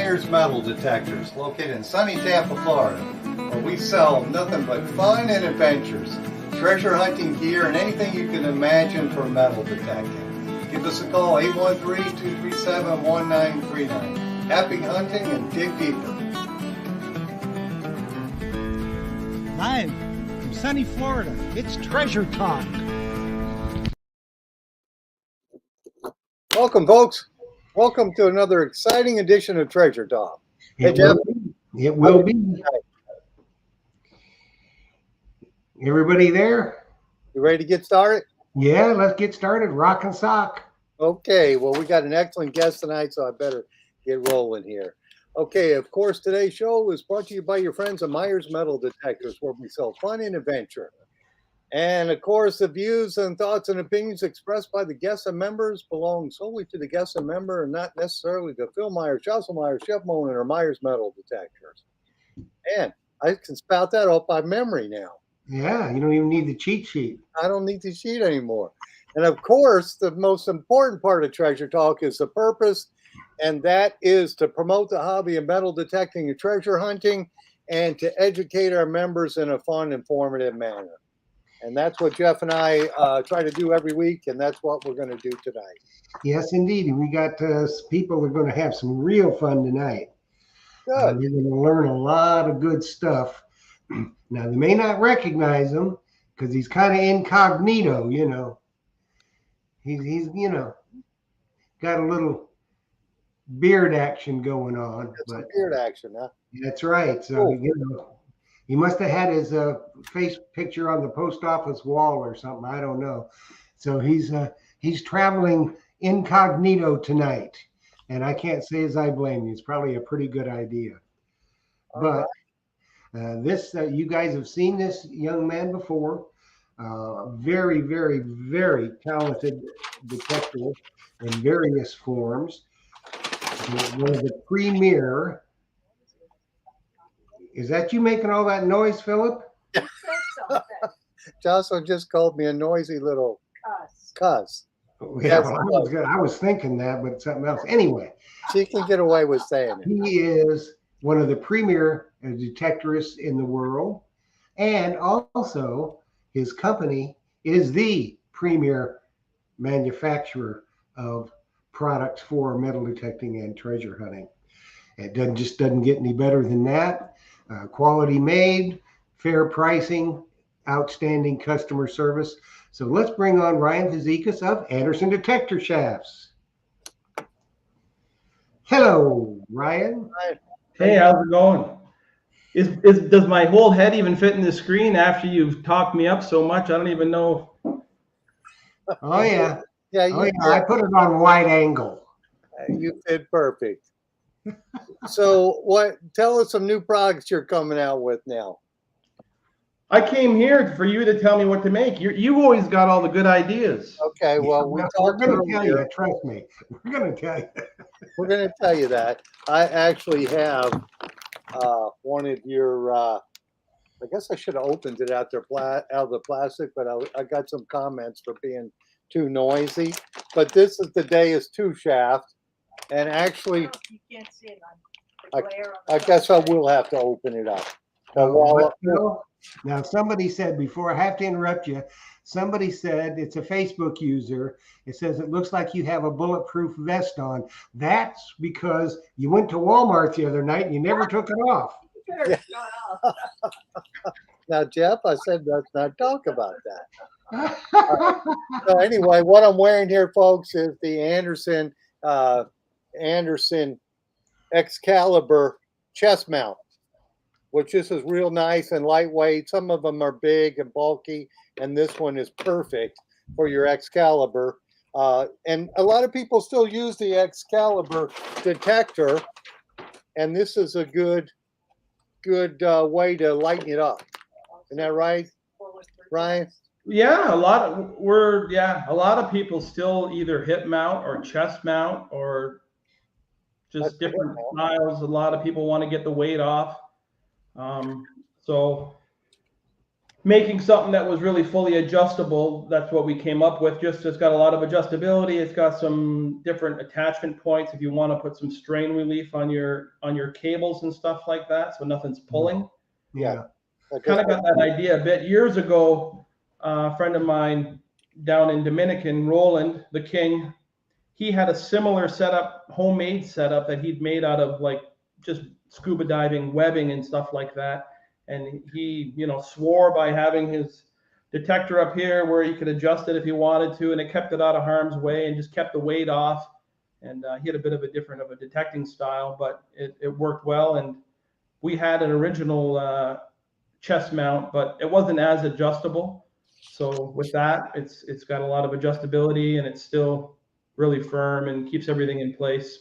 Myers Metal Detectors, located in sunny Tampa, Florida, where we sell nothing but fun and adventures, treasure hunting gear, and anything you can imagine for metal detecting. Give us a call, 813-237-1939. Happy hunting and dig deeper. Live from sunny Florida, it's Treasure Talk. Welcome, folks. Welcome to another exciting edition of Treasure Talk. Hey, Jeff. It will be. Everybody there? You ready to get started? Yeah, let's get started. Rock and sock. Okay, well, we got an excellent guest tonight, so I better get rolling here. Okay, of course, today's show is brought to you by your friends at Myers Metal Detectors, where we sell fun and adventure. And of course, the views and thoughts and opinions expressed by the guests and members belong solely to the guest and member and not necessarily to Phil Myers, Jocelyn Myers, Jeff Monin, or Myers Metal Detectors. And I can spout that off by memory now. Yeah, you don't even need the cheat sheet. I don't need the sheet anymore. And of course, the most important part of Treasure Talk is the purpose, and that is to promote the hobby of metal detecting and treasure hunting and to educate our members in a fun, informative manner. And that's what Jeff and I try to do every week, and that's what we're going to do tonight. Yes, indeed. We got people that are going to have some real fun tonight. Good. They're going to learn a lot of good stuff. Now, they may not recognize him because he's kind of incognito, you know. He's you know, got a little beard action going on. That's some beard action, huh? That's right. So, Cool. you know, he must have had his face picture on the post office wall or something. I don't know. So he's traveling incognito tonight, and I can't say as I blame you. It's probably a pretty good idea. But you guys have seen this young man before. Very, very, very talented detective in various forms. One of the premier. Is that you making all that noise, Philip? Jocelyn just called me a noisy little cuss. Yeah, well, I was thinking that, but something else. Anyway. She can get away with saying it. He is one of the premier detectorists in the world. And also, his company is the premier manufacturer of products for metal detecting and treasure hunting. It doesn't get any better than that. Quality made, fair pricing, outstanding customer service. So let's bring on Ryan Fazekas of Anderson Detector Shafts. Hello, Ryan. Hey, how's it going? Does my whole head even fit in the screen after you've talked me up so much? I don't even know. Oh yeah. Yeah, I put it on wide angle. You fit perfect. So tell us some new products you're coming out with now. I came here for you to tell me what to make. You always got all the good ideas. Okay, well, we're going to tell you. Trust me, we're going to tell you. We're going to tell you that. I actually have one of your. I guess I should have opened it out of the plastic, but I got some comments for being too noisy. But this is the Deus 2 shaft, and actually, you can't see it I guess I will have to open it up. Now, somebody said, before I have to interrupt you, somebody said, it's a Facebook user. It says, it looks like you have a bulletproof vest on. That's because you went to Walmart the other night and you never took it off. Yeah. Now, Jeff, I said let's not talk about that. So anyway, what I'm wearing here, folks, is the Anderson Excalibur chest mount, which this is real nice and lightweight. Some of them are big and bulky, and this one is perfect for your Excalibur. And a lot of people still use the Excalibur detector, and this is a good way to lighten it up. Isn't that right, Ryan? Yeah, a lot of people still either hip mount or chest mount or just different styles. A lot of people want to get the weight off. So making something that was really fully adjustable. That's what we came up with. Just it's got a lot of adjustability. It's got some different attachment points if you want to put some strain relief on your cables and stuff like that, so nothing's pulling. Yeah. Kind of got that idea a bit years ago. A friend of mine down in Dominican, Roland the King, he had a similar setup, homemade setup that he'd made out of like just scuba diving webbing and stuff like that. And he, swore by having his detector up here where he could adjust it if he wanted to, and it kept it out of harm's way and just kept the weight off. And he had a bit of a different of a detecting style, but it worked well. And we had an original chest mount, but it wasn't as adjustable. So with that, it's got a lot of adjustability, and it's still really firm and keeps everything in place.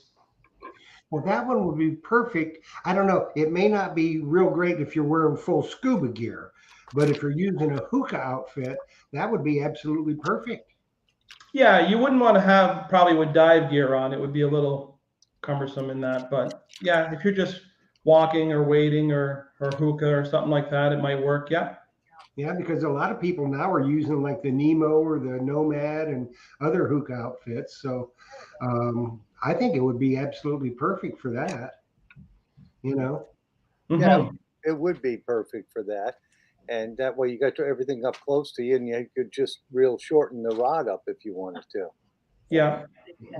Well, that one would be perfect. I don't know. It may not be real great if you're wearing full scuba gear, but if you're using a hookah outfit, that would be absolutely perfect. Yeah, you wouldn't want to have probably with dive gear on. It would be a little cumbersome in that. But yeah, if you're just walking or wading or hookah or something like that, it might work. Yeah. Yeah, because a lot of people now are using like the Nemo or the Nomad and other hookah outfits. So I think it would be absolutely perfect for that. Yeah, it would be perfect for that. And that way you got everything up close to you, and you could just real shorten the rod up if you wanted to. Yeah.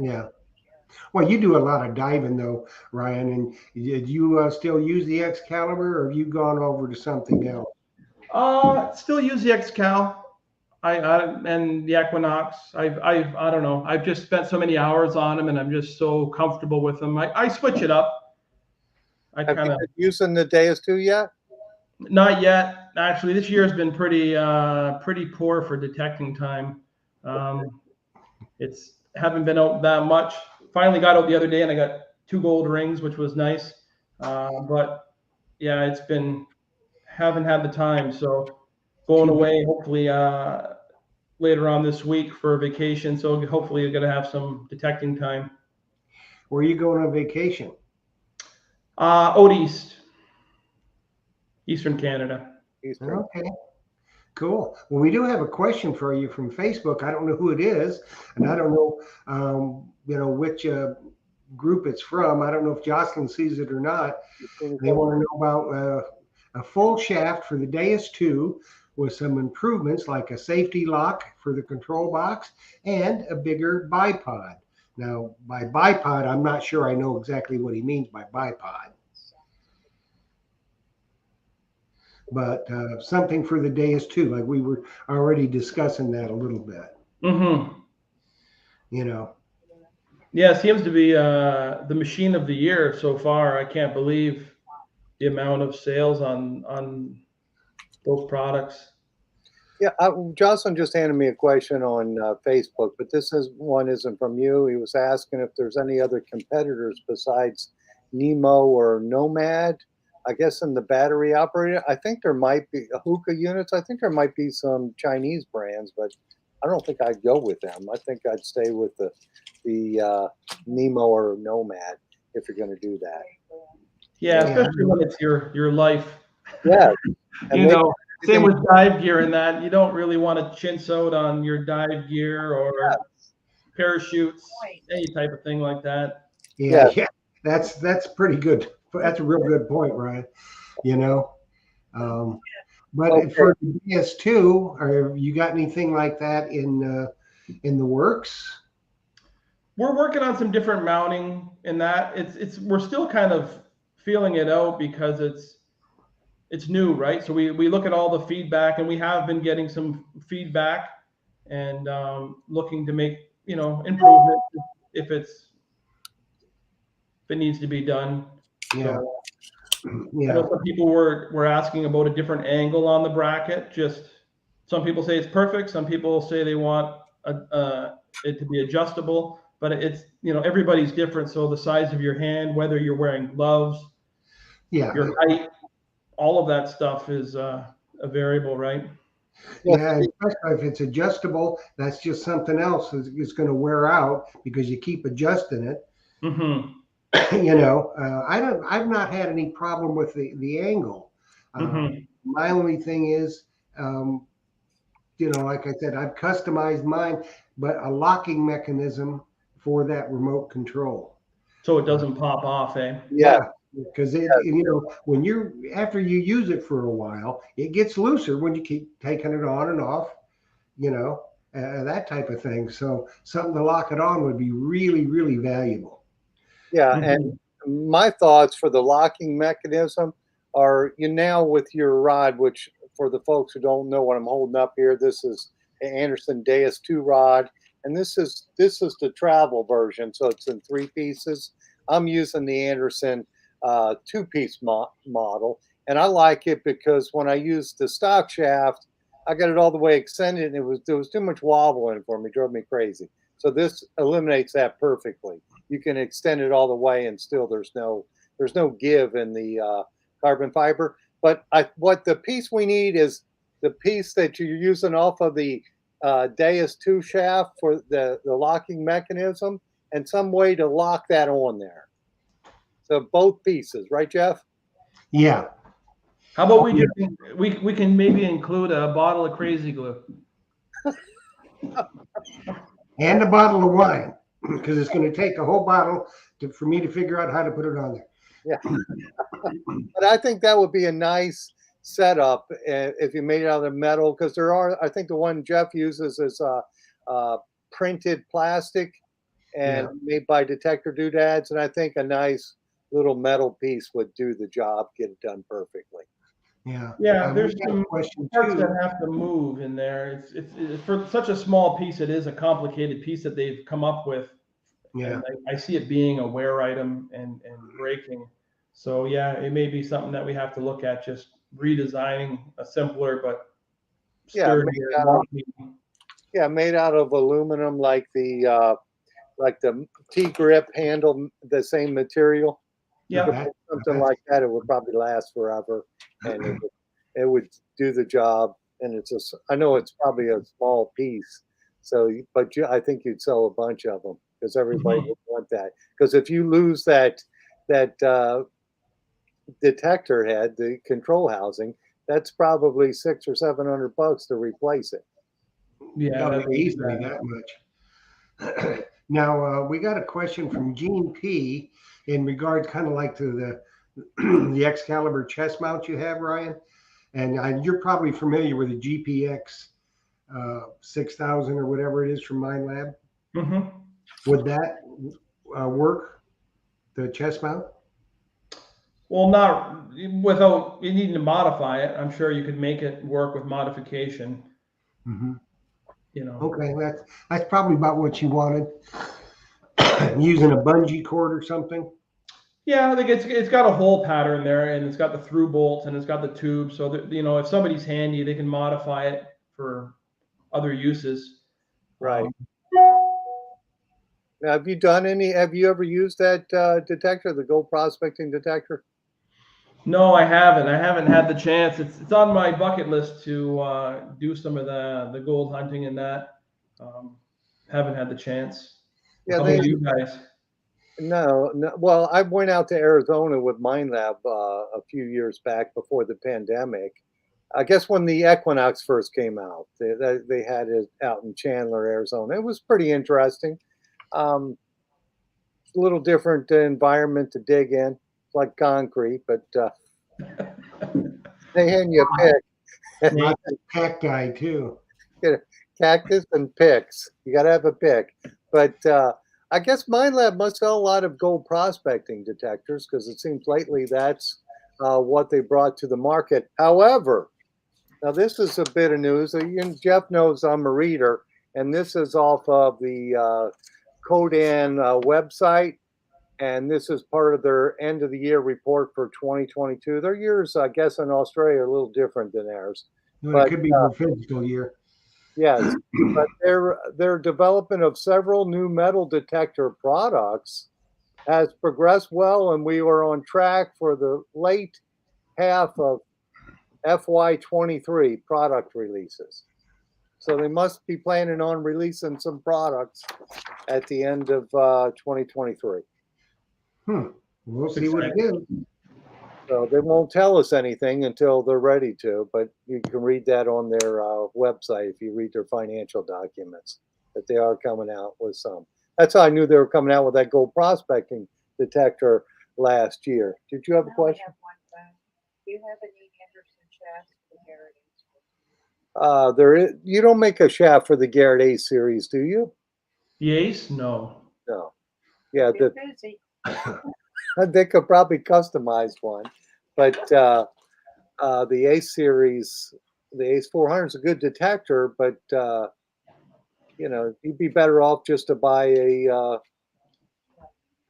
Yeah. Well, you do a lot of diving though, Ryan. And did you still use the Excalibur, or have you gone over to something else? Still use the Xcal. I and the Equinox. I don't know. I've just spent so many hours on them, and I'm just so comfortable with them. I switch it up. I Have kind you of been using the Deus 2 yet? not yet. Actually, this year has been pretty poor for detecting time. It's haven't been out that much. Finally got out the other day, and I got 2 gold rings, which was nice. But yeah, it's been haven't had the time. So going away hopefully later on this week for a vacation. So hopefully you're going to have some detecting time. Where are you going on vacation? Out east, Eastern Canada. Eastern. Okay, cool. Well, we do have a question for you from Facebook. I don't know who it is, and I don't know, which group it's from. I don't know if Jocelyn sees it or not. They want to know about a full shaft for the Deus 2 with some improvements like a safety lock for the control box and a bigger bipod. Now, by bipod, I'm not sure I know exactly what he means by bipod. But something for the Deus 2, like we were already discussing that a little bit. Mm-hmm. Yeah, it seems to be the machine of the year so far. I can't believe the amount of sales on those products. Yeah, Jocelyn just handed me a question on Facebook, but one isn't from you. He was asking if there's any other competitors besides Nemo or Nomad. I guess in the battery operated, I think there might be hookah units. I think there might be some Chinese brands, but I don't think I'd go with them. I think I'd stay with the Nemo or Nomad if you're going to do that. Yeah, especially when it's your life. Yeah, same with dive gear and that. You don't really want to chintz out on your dive gear or parachutes, any type of thing like that. Yeah. That's pretty good. That's a real good point, Ryan. But Okay. For the DS2, have you got anything like that in the works? We're working on some different mounting in that. We're still kind of feeling it out because it's new, right? So we look at all the feedback, and we have been getting some feedback and looking to make improvement if it needs to be done. Yeah. So, I know some people were asking about a different angle on the bracket. Just some people say it's perfect. Some people say they want it to be adjustable. But it's everybody's different. So the size of your hand, whether you're wearing gloves, your height, all of that stuff is a variable, right? Yeah, especially if it's adjustable, that's just something else is going to wear out because you keep adjusting it. Mm-hmm. I've not had any problem with the angle. Mm-hmm. My only thing is Um, like I said, I've customized mine, but a locking mechanism for that remote control. So it doesn't pop off, eh? Yeah, Because when after you use it for a while, it gets looser when you keep taking it on and off, that type of thing. So something to lock it on would be really, really valuable. yeah. Mhm. And my thoughts for the locking mechanism are you now with your rod, which for the folks who don't know what I'm holding up here, this is an Anderson Deus 2 rod, and this is the travel version, so it's in three pieces. I'm using the Anderson two-piece model, and I like it because when I used the stock shaft, I got it all the way extended, and there was too much wobble in it for me, drove me crazy. So this eliminates that perfectly. You can extend it all the way, and still there's no give in the carbon fiber. But what the piece we need is the piece that you're using off of the Deus 2 shaft for the locking mechanism, and some way to lock that on there. So both pieces, right, Jeff? Yeah. How about we can maybe include a bottle of crazy glue? And a bottle of wine, because it's going to take a whole bottle for me to figure out how to put it on there. Yeah. But I think that would be a nice setup if you made it out of metal, because I think the one Jeff uses is printed plastic and made by Detector doodads, and I think a nice little metal piece would do the job, get it done perfectly. Yeah. Yeah, We there's got a some question parts too. that have to move in there. It's for such a small piece. It is a complicated piece that they've come up with, Yeah. and I see it being a wear item and breaking. So yeah, it may be something that we have to look at, just redesigning a simpler but Yeah, sturdier locking. made out of aluminum, like the T grip handle, the same material. You could Yeah, put something like that, it would probably last forever, and it would do the job. And I know it's probably a small piece, but I think you'd sell a bunch of them because everybody Mhm. would want that. Because if you lose that detector head, the control housing, that's probably $600 or $700 to replace it. Yeah, Oh, that yeah, would be easily bad. that much. Now, we got a question from Gene P in regard kind of like to the Excalibur chest mount you have, Ryan. And you're probably familiar with the GPX 6000 or whatever it is from MindLab. Hmm. Would that work, the chest mount? Well, not without you needing to modify it. I'm sure you could make it work with modification. Hmm. You know. Okay, that's probably about what you wanted. Using a bungee cord or something. Yeah, I think it's got a hole pattern there, and it's got the through bolts, and it's got the tube. So that if somebody's handy, they can modify it for other uses. Right. Um, Now, have you ever used that detector, the gold prospecting detector? no, I haven't. I haven't had the chance. It's on my bucket list to do some of the gold hunting and that. Um, haven't had the chance. Yeah, How about you guys? no, no. Well, I went out to Arizona with MindLab a few years back before the pandemic. I guess when the Equinox first came out, they had it out in Chandler, Arizona. It was pretty interesting. Um, it's a little different environment to dig in. It's like concrete, but they hand you a pick. Lots of cacti too. Get a cactus and picks. You got to have a pick. But I guess MindLab must sell a lot of gold prospecting detectors because it seems lately that's what they brought to the market. However, now this is a bit of news. Jeff knows I'm a reader, and this is off of the Codan website. And this is part of their end of the year report for 2022. Their years, I guess, in Australia are a little different than ours. Well, it But could be their physical year. yes, but their development of several new metal detector products has progressed well, and we are on track for the late half of FY23 product releases. So they must be planning on releasing some products at the end of 2023. We'll It's see what it exciting. is. So they won't tell us anything until they're ready to, but you can read that on their website if you read their financial documents that they are coming out with some. That's how I knew they were coming out with that gold prospecting detector last year. Did you have a Now I question? have one thing. Do you have any Anderson shafts for Garrett? There is, you don't make a shaft for the Garrett A series, do you? The Ace? No. No. Yeah, You're busy. they could probably customize one, but the A series, the Ace 400 is a good detector, but you know, you'd be better off just to buy a,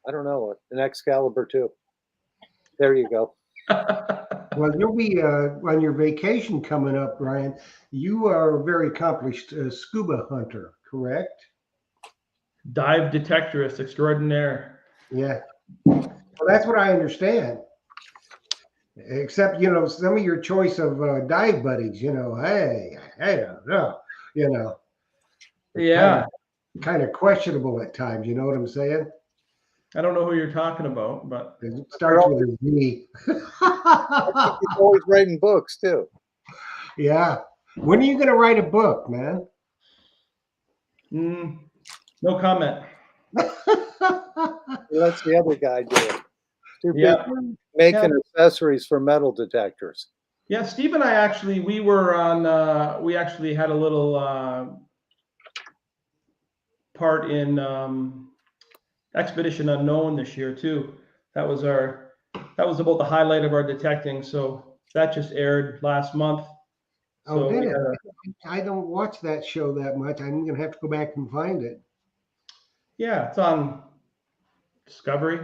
I don't know, an Excalibur 2. There you go. Well, you'll be on your vacation coming up, Brian. You are a very accomplished scuba hunter, correct? Dive detectorist extraordinaire. Yeah. Well, that's what I understand. Except, some of your choice of dive buddies, hey, I don't know, you know, it's Yeah. kind of questionable at times. You know what I'm saying? I don't know who you're talking about, but It starts with a Z. He's always writing books too. Yeah. When are you going to write a book, man? no comment. That's the other guy doing. Too busy Yeah. making accessories for metal detectors. Yeah, Steve and I actually, we were on, we actually had a little part in Expedition Unknown this year too. That was about the highlight of our detecting. So that just aired last month. Oh, So did we it? had a, I don't watch that show that much. I'm going to have to go back and find it. yeah, it's on Discovery.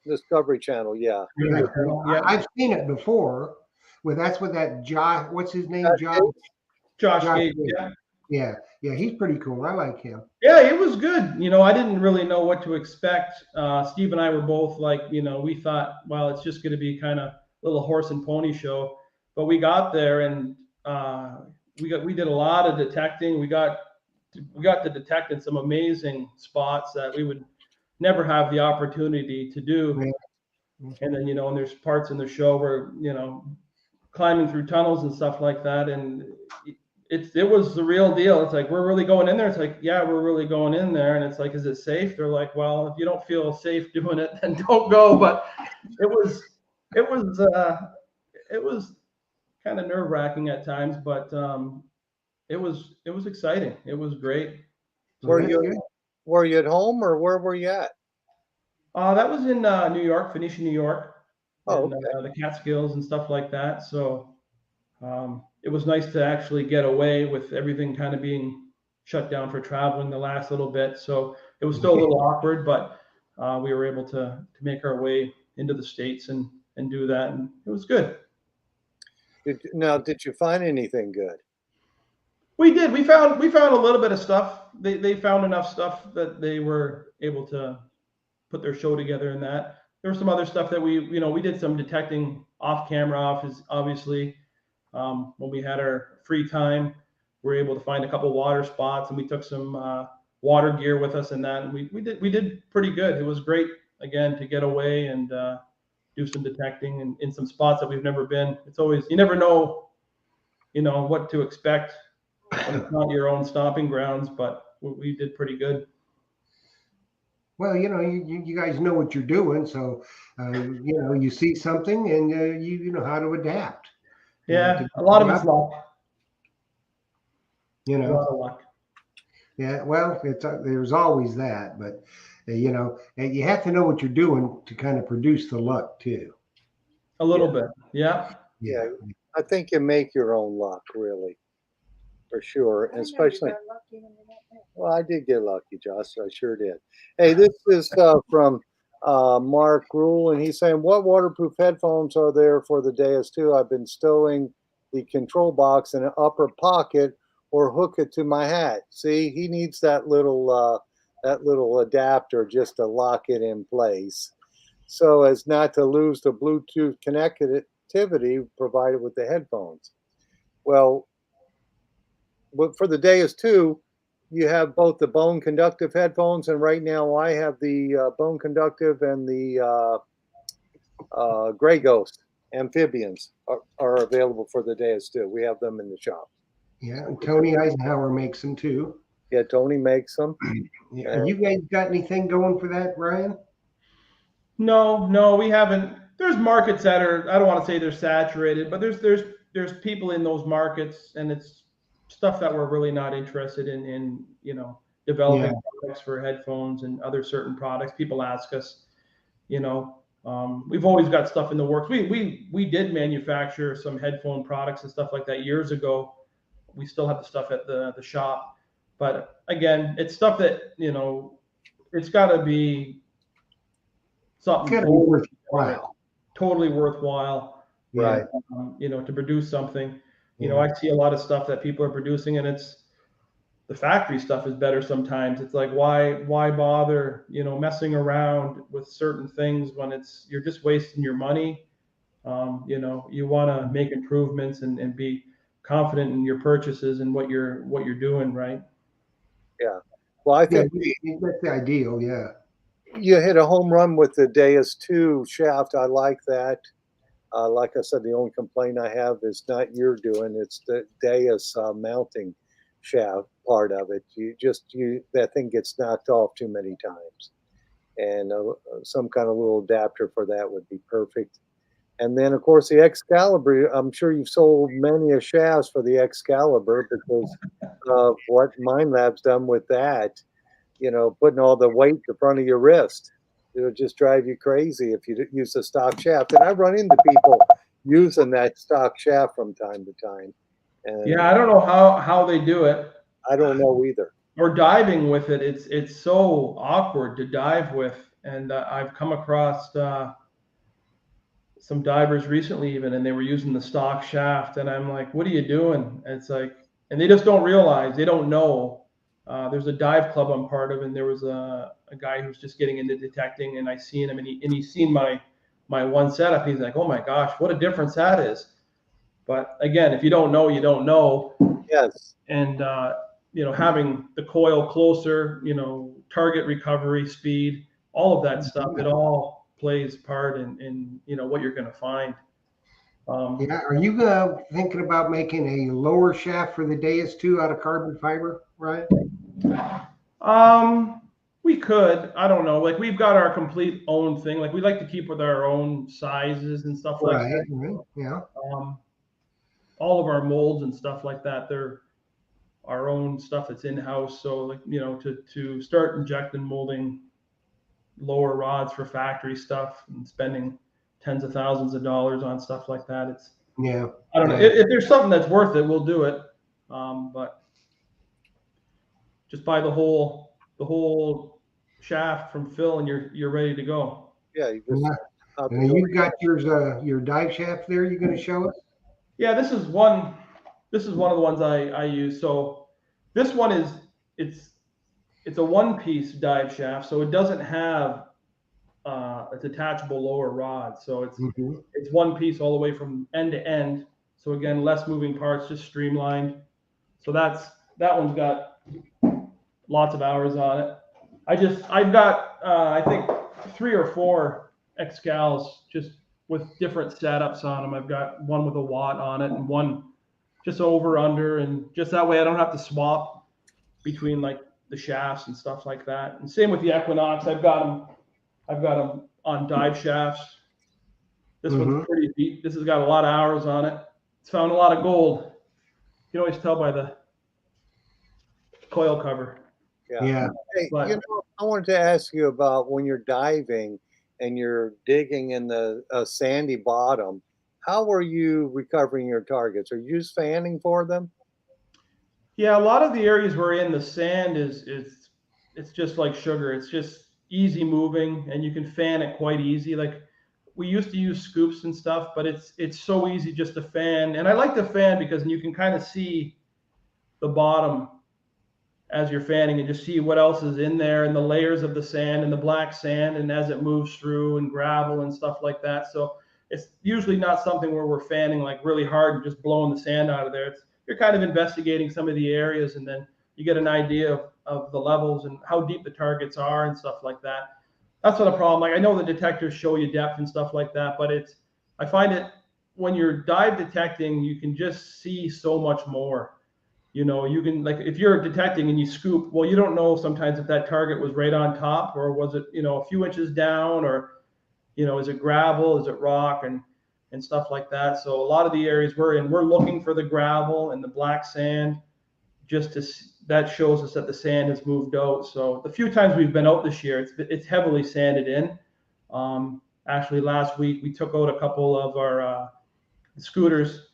Discovery Channel, yeah. Yeah. I've seen it before. Well, that's with that Josh. What's his name? Josh. Josh Josh Gage. Gage. Yeah. Yeah. He's pretty cool. I like him. Yeah, it was good. I didn't really know what to expect. Steve and I were both like, we thought, well, it's just going to be kind of a little horse and pony show. But we got there and we did a lot of detecting. We got to detect in some amazing spots that we would never have the opportunity to do. And then, and there's parts in the show where, climbing through tunnels and stuff like that. And it was the real deal. It's like, we're really going in there. It's like, yeah, we're really going in there. And it's like, is it safe? They're like, well, if you don't feel safe doing it, then don't go. But it was kind of nerve wracking at times, but it was exciting. It was great. Were you at home or where were you at? That was in New York, Phoenicia, New York, Oh, and okay. the Catskills and stuff like that. So it was nice to actually get away with everything kind of being shut down for traveling the last little bit. So it was still a little awkward, but we were able to make our way into the States and do that, and it was good. Did you find anything good? We did. We found a little bit of stuff. They found enough stuff that they were able to put their show together in that. There was some other stuff that we did some detecting off camera, obviously. When we had our free time, we were able to find a couple water spots, and we took some water gear with us and that. And we did pretty good. It was great again to get away and do some detecting in some spots that we've never been. It's always, you never know, what to expect when it's not your own stomping grounds, but we did pretty good. Well, you guys know what you're doing, so you see something and you know how to adapt. Yeah, a lot of it's luck. A lot of luck. Yeah, well, there's always that, but and you have to know what you're doing to kind of produce the luck too. A little bit, yeah. Yeah, I think you make your own luck, really, for sure, and especially. Well, I did get lucky, Josh. I sure did. Hey, this is from Mark Rule, and he's saying, "What waterproof headphones are there for the Deus 2? I've been stowing the control box in an upper pocket or hook it to my hat. See, he needs that little adapter just to lock it in place, so as not to lose the Bluetooth connectivity provided with the headphones. Well, for the Deus 2, you have both the bone conductive headphones, and right now I have the bone conductive and the Gray Ghost amphibians are available for the Deus too. We have them in the shop. Yeah, and Tony Eisenhower makes them too. Yeah, Tony makes them. Yeah, you guys got anything going for that, Ryan? No, we haven't. There's markets that are, I don't want to say they're saturated, but there's people in those markets, and it's stuff that we're really not interested in developing Yeah. products for headphones and other certain products. People ask us, we've always got stuff in the works. We did manufacture some headphone products and stuff like that years ago. We still have the stuff at the shop, but again, it's stuff that it's got to be It's something got to be worthwhile. totally worthwhile, Right. and to produce something. Yeah. I see a lot of stuff that people are producing, and it's the factory stuff is better sometimes. It's like, why bother, messing around with certain things when you're just wasting your money. You want to make improvements and be confident in your purchases and what you're doing, right? Yeah. Well, I think That's the ideal. Yeah. you hit a home run with the Deus 2 shaft. I like that. Like I said, the only complaint I have is not your doing. It's the Deus mounting shaft part of it. That thing gets knocked off too many times, and some kind of little adapter for that would be perfect. And then, of course, the Excalibur. I'm sure you've sold many a shafts for the Excalibur because of what Mind Lab's done with that. Putting all the weight in front of your wrist. It'll just drive you crazy if you use a stock shaft. And I run into people using that stock shaft from time to time. And Yeah, I don't know how they do it. I don't know either. Or diving with it, it's so awkward to dive with. And I've come across some divers recently even, and they were using the stock shaft, and I'm like, what are you doing? And it's like, and they just don't realize, they don't know. There's a dive club I'm part of, and there was a guy who's just getting into detecting, and I seen him, and he's seen my one setup. He's like, oh my gosh, what a difference that is. But again, if you don't know, you don't know. Yes. And having the coil closer, target recovery speed, all of that stuff, it all plays part in what you're going to find. Yeah. Are you thinking about making a lower shaft for the Deus 2 out of carbon fiber, Ryan? We could. I don't know. Like, we've got our complete own thing. Like, we like to keep with our own sizes and stuff like that. Right. Yeah. All of our molds and stuff like that, they're our own stuff that's in house. So, like, to start injecting molding lower rods for factory stuff and spending tens of thousands of dollars on stuff like that, I don't know. If there's something that's worth it, we'll do it. But just buy the whole shaft from Phil, and you're ready to go. Yeah. You got your dive shaft there. You're going to show us? Yeah, this is one of the ones I use. So this one it's a one-piece dive shaft, so it doesn't have a detachable lower rod. So it's one piece all the way from end to end. So again, less moving parts, just streamlined. So that one's got lots of hours on it. I've got I think 3 or 4 Excals just with different setups on them. I've got one with a watt on it and one just over under, and just that way I don't have to swap between like the shafts and stuff like that. And same with the Equinox. I've got them on dive shafts. This one's pretty deep. This has got a lot of hours on it. It's found a lot of gold. You can always tell by the coil cover. Yeah. Hey, I wanted to ask you about when you're diving and you're digging in the sandy bottom. How are you recovering your targets? Are you just fanning for them? Yeah, a lot of the areas we're in, the sand it's just like sugar. It's just easy moving, and you can fan it quite easy. Like, we used to use scoops and stuff, but it's so easy just to fan. And I like to fan because you can kind of see the bottom as you're fanning and just see what else is in there, and the layers of the sand and the black sand, and as it moves through, and gravel and stuff like that. So it's usually not something where we're fanning like really hard and just blowing the sand out of there. You're kind of investigating some of the areas, and then you get an idea of the levels and how deep the targets are and stuff like that. That's not a problem. Like, I know the detectors show you depth and stuff like that, but I find it when you're dive detecting, you can just see so much more. You know, you can, like, if you're detecting and you scoop, well, you don't know sometimes if that target was right on top, or was it, a few inches down, or, is it gravel, is it rock, and stuff like that. So a lot of the areas we're in, we're looking for the gravel and the black sand, just to that shows us that the sand has moved out. So the few times we've been out this year, it's heavily sanded in. Actually, last week we took out a couple of our scooters,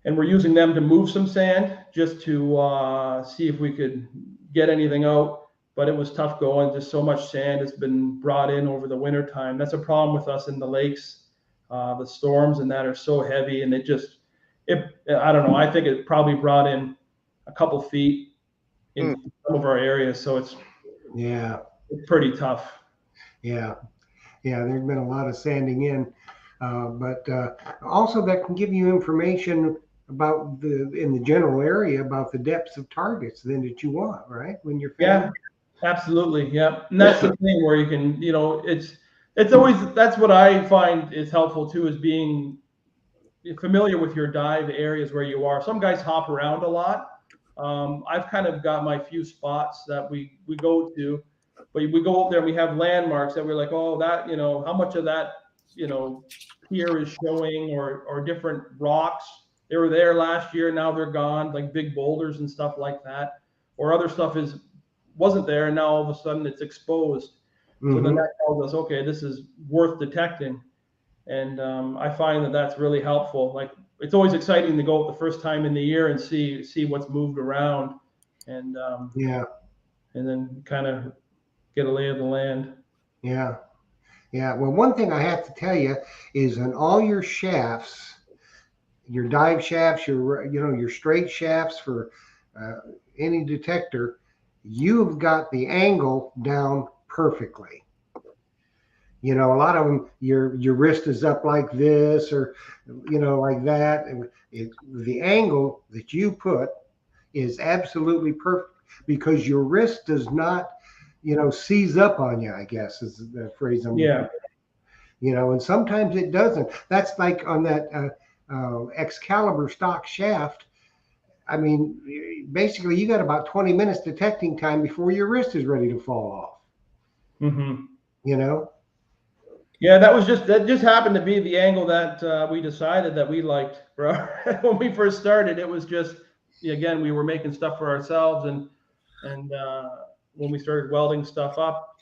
and we're using them to move some sand just to see if we could get anything out. But it was tough going. Just so much sand has been brought in over the winter time. That's a problem with us in the lakes. The storms and that are so heavy, and I don't know. I think it probably brought in a couple feet in some of our areas. So it's pretty tough. Yeah. There's been a lot of sanding in, but also that can give you information about in the general area about the depths of targets then that you want, right? When you're Yeah, absolutely. Yeah. And that's the thing where you can, it's always, that's what I find is helpful too, is being familiar with your dive areas where you are. Some guys hop around a lot. I've kind of got my few spots that we go to, but we go up there and we have landmarks that we're like, oh, that, how much of that, pier is showing, or different rocks. They were there last year, now they're gone, like big boulders and stuff like that. Or other stuff wasn't there, and now all of a sudden it's exposed. So then that tells us, okay, this is worth detecting. And I find that that's really helpful. Like, it's always exciting to go up the first time in the year and see what's moved around, and then kind of get a lay of the land. Yeah. Well, one thing I have to tell you is on all your shafts, your dive shafts, your straight shafts for any detector, you've got the angle down perfectly. A lot of them, your wrist is up like this, or like that. And the angle that you put is absolutely perfect, because your wrist does not, seize up on you, I guess is the phrase I'm looking for. And sometimes it doesn't. That's like on that Excalibur stock shaft. I mean, basically, you got about 20 minutes detecting time before your wrist is ready to fall off. Yeah, that just happened to be the angle that we decided that we liked, bro. When we first started, it was just, again, we were making stuff for ourselves, and when we started welding stuff up,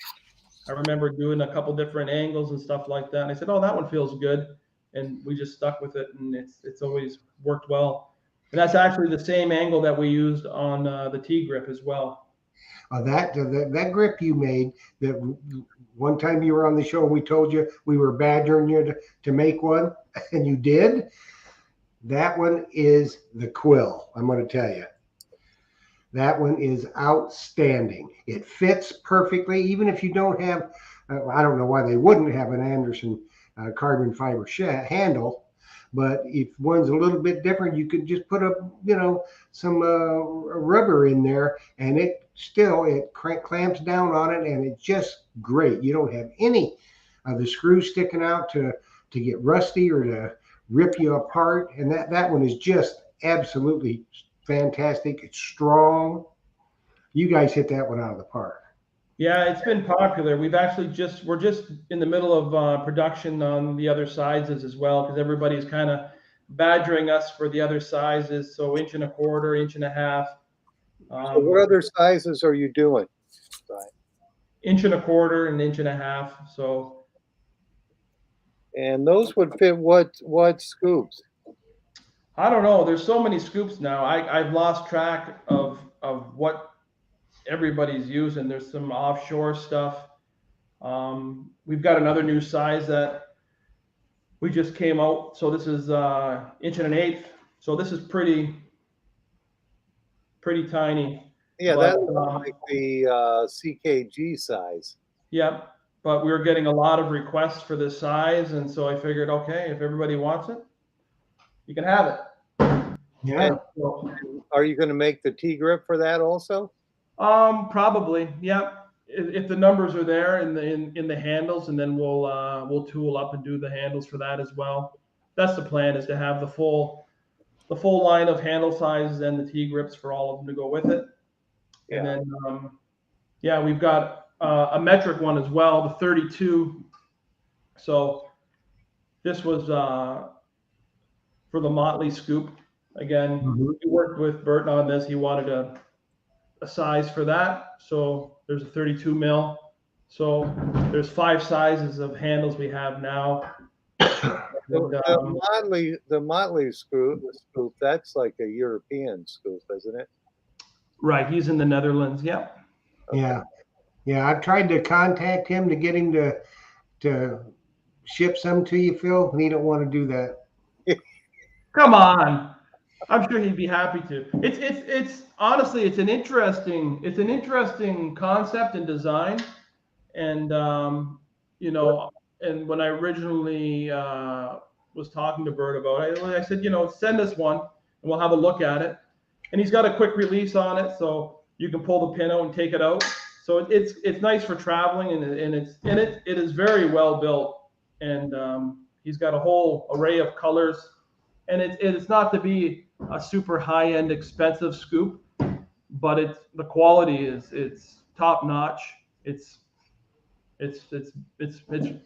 I remember doing a couple different angles and stuff like that. And I said, oh, that one feels good. And we just stuck with it, and it's always worked well. And that's actually the same angle that we used on the T-grip as well. That grip you made, that one time you were on the show, we told you we were badgering you to make one, and you did. That one is the quill, I'm going to tell you. That one is outstanding. It fits perfectly, even if you don't have, I don't know why they wouldn't have an Anderson carbon fiber handle, but if one's a little bit different, you could just put some rubber in there, and it clamps down on it, and it's just great. You don't have any of the screws sticking out to get rusty or to rip you apart. And that one is just absolutely fantastic. It's strong. You guys hit that one out of the park. Yeah, it's been popular. We're just in the middle of production on the other sizes as well, because everybody's kind of badgering us for the other sizes. So 1.25 inches, 1.5 inches. So what other sizes are you doing? 1.25 inches and 1.5 inches. So. And those would fit what scoops? I don't know. There's so many scoops now. I've lost track of what everybody's using. There's some offshore stuff. We've got another new size that we just came out. So this is 1 1/8 inch. So this is pretty tiny. Yeah, that looks like the CKG size. Yeah, but we were getting a lot of requests for this size, and so I figured, okay, if everybody wants it, you can have it. Yeah. And are you going to make the T-grip for that also? Probably. Yeah. If the numbers are there in the handles, and then we'll tool up and do the handles for that as well. that's the plan, is to have the full line of handle sizes and the T grips for all of them to go with it. And Yeah. then yeah, we've got a metric one as well, the 32. So this was for the Motley scoop. Again, Mhm. we worked with Burton on this. He wanted a size for that. So there's a 32 mil. So there's 5 sizes of handles we have now. And, The Motley scoop, that's like a European scoop, isn't it? right, he's in the Netherlands. Yeah. Yeah. Yeah. I've tried to contact him to get him to ship some to you, Phil, and he don't want to do that. Come on. I'm sure he'd be happy to. It's honestly it's an interesting concept and design. And you know, and when I originally was talking to Bert about it, I said, you know, send us one and we'll have a look at it. And he's got a quick release on it, so you can pull the pin out and take it out. So it's nice for traveling, and it is very well built. And he's got a whole array of colors, and it's not to be a super high end expensive scoop, but the quality is it's top notch. It's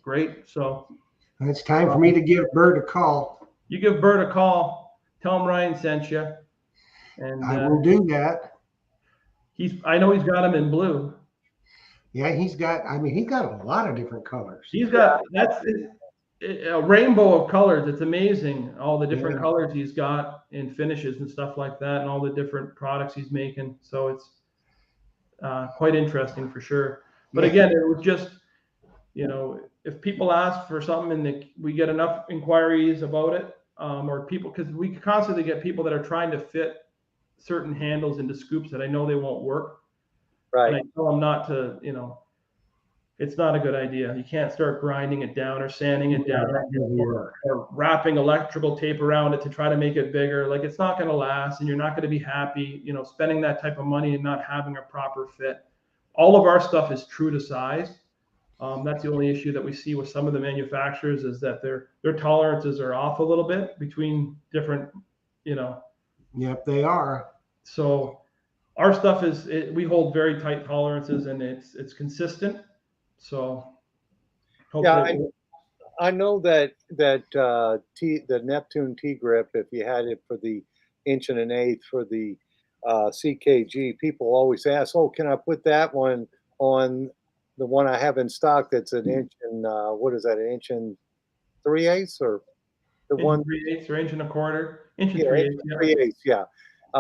great. So It's time for me to give Bert a call. you give Bert a call, tell him Ryan sent you, and I will do that. I know he's got them in blue. Yeah, he's got a lot of different colors. He's got a rainbow of colors. It's amazing, all the different Yeah. colors he's got in finishes and stuff like that, and all the different products he's making. So it's quite interesting for sure. But Yeah. again, it was just, you know, if people ask for something and we get enough inquiries about it, or people, because we constantly get people that are trying to fit certain handles into scoops that I know they won't work. And I Right. tell them not to, you know, it's not a good idea. You can't start grinding it down or sanding it down or wrapping electrical tape around it to try to make it bigger. Like, it's not going to last, and you're not going to be happy, you know, spending that type of money and not having a proper fit. All of our stuff is true to size. That's the only issue that we see with some of the manufacturers, is that their tolerances are off a little bit between different, you know. Yep, they are. So our stuff we hold very tight tolerances, and it's consistent. So Yeah, hopefully, I know that the Neptune T grip, if you had it for the inch and an eighth for the CKG, people always ask, "Oh, can I put that one on the one I have in stock that's an inch and what is that, an inch and 3/8 or the inch one?" and 3/8 or inch and a quarter, inch and Yeah, 3/8. inch and Yeah. 3/8. Yeah,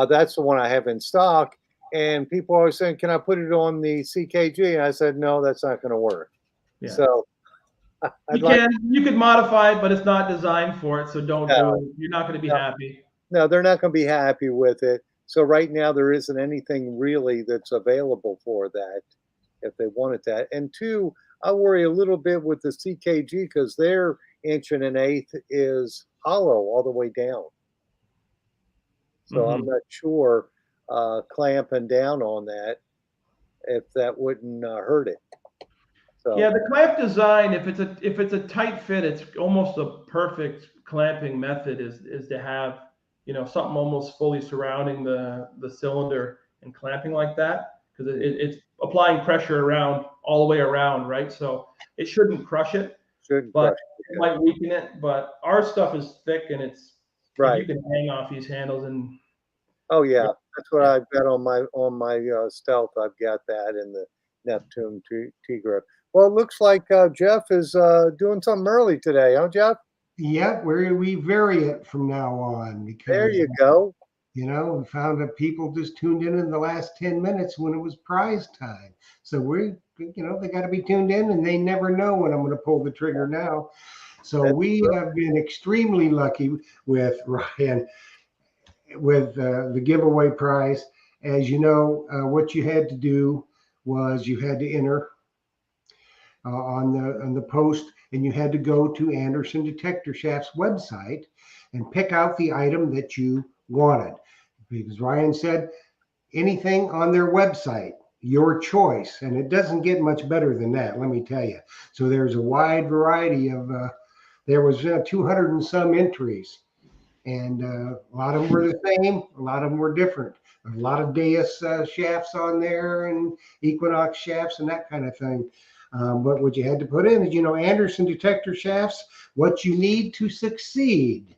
that's the one I have in stock. And people are always saying, "Can I put it on the CKG?" And I said, "No, that's not going to work." Yeah. So I'd like. You could modify it, but it's not designed for it. So don't do No, it. You're not going to be no. happy. No, they're not going to be happy with it. So right now there isn't anything really that's available for that if they wanted that. And two, I worry a little bit with the CKG because their inch and an eighth is hollow all the way down. So I'm Mhm. not sure clamping down on that if that wouldn't hurt it. So Yeah, the clamp design, if it's a tight fit, it's almost a perfect clamping method is to have, you know, something almost fully surrounding the cylinder and clamping like that, because it's applying pressure around all the way around, right? So it shouldn't crush it, shouldn't but crush it it. might weaken it. But our stuff is thick, and it's like you Right. can hang off these handles, and Oh yeah, yeah, that's what yeah. I've got on my Stealth. I've got that in the Neptune T grip. Well, it looks like Jeff is doing something early today, huh, Jeff? Yep, we vary it from now on There because you go. we found that people just tuned in the last 10 minutes when it was prize time. So they got to be tuned in, and they never know when I'm going to pull the trigger now. So That's we right. have been extremely lucky with Ryan with the giveaway prize. As you know, what you had to do was you had to enter on the post, and you had to go to Anderson Detector Shaft's website and pick out the item that you wanted. Because Ryan said anything on their website, your choice, and it doesn't get much better than that, let me tell you. So there's a wide variety of there was 200 and some entries. And a lot of them were the same. A lot of them were different. A lot of Deus shafts on there and Equinox shafts and that kind of thing. But what you had to put in is, Anderson detector shafts, what you need to succeed.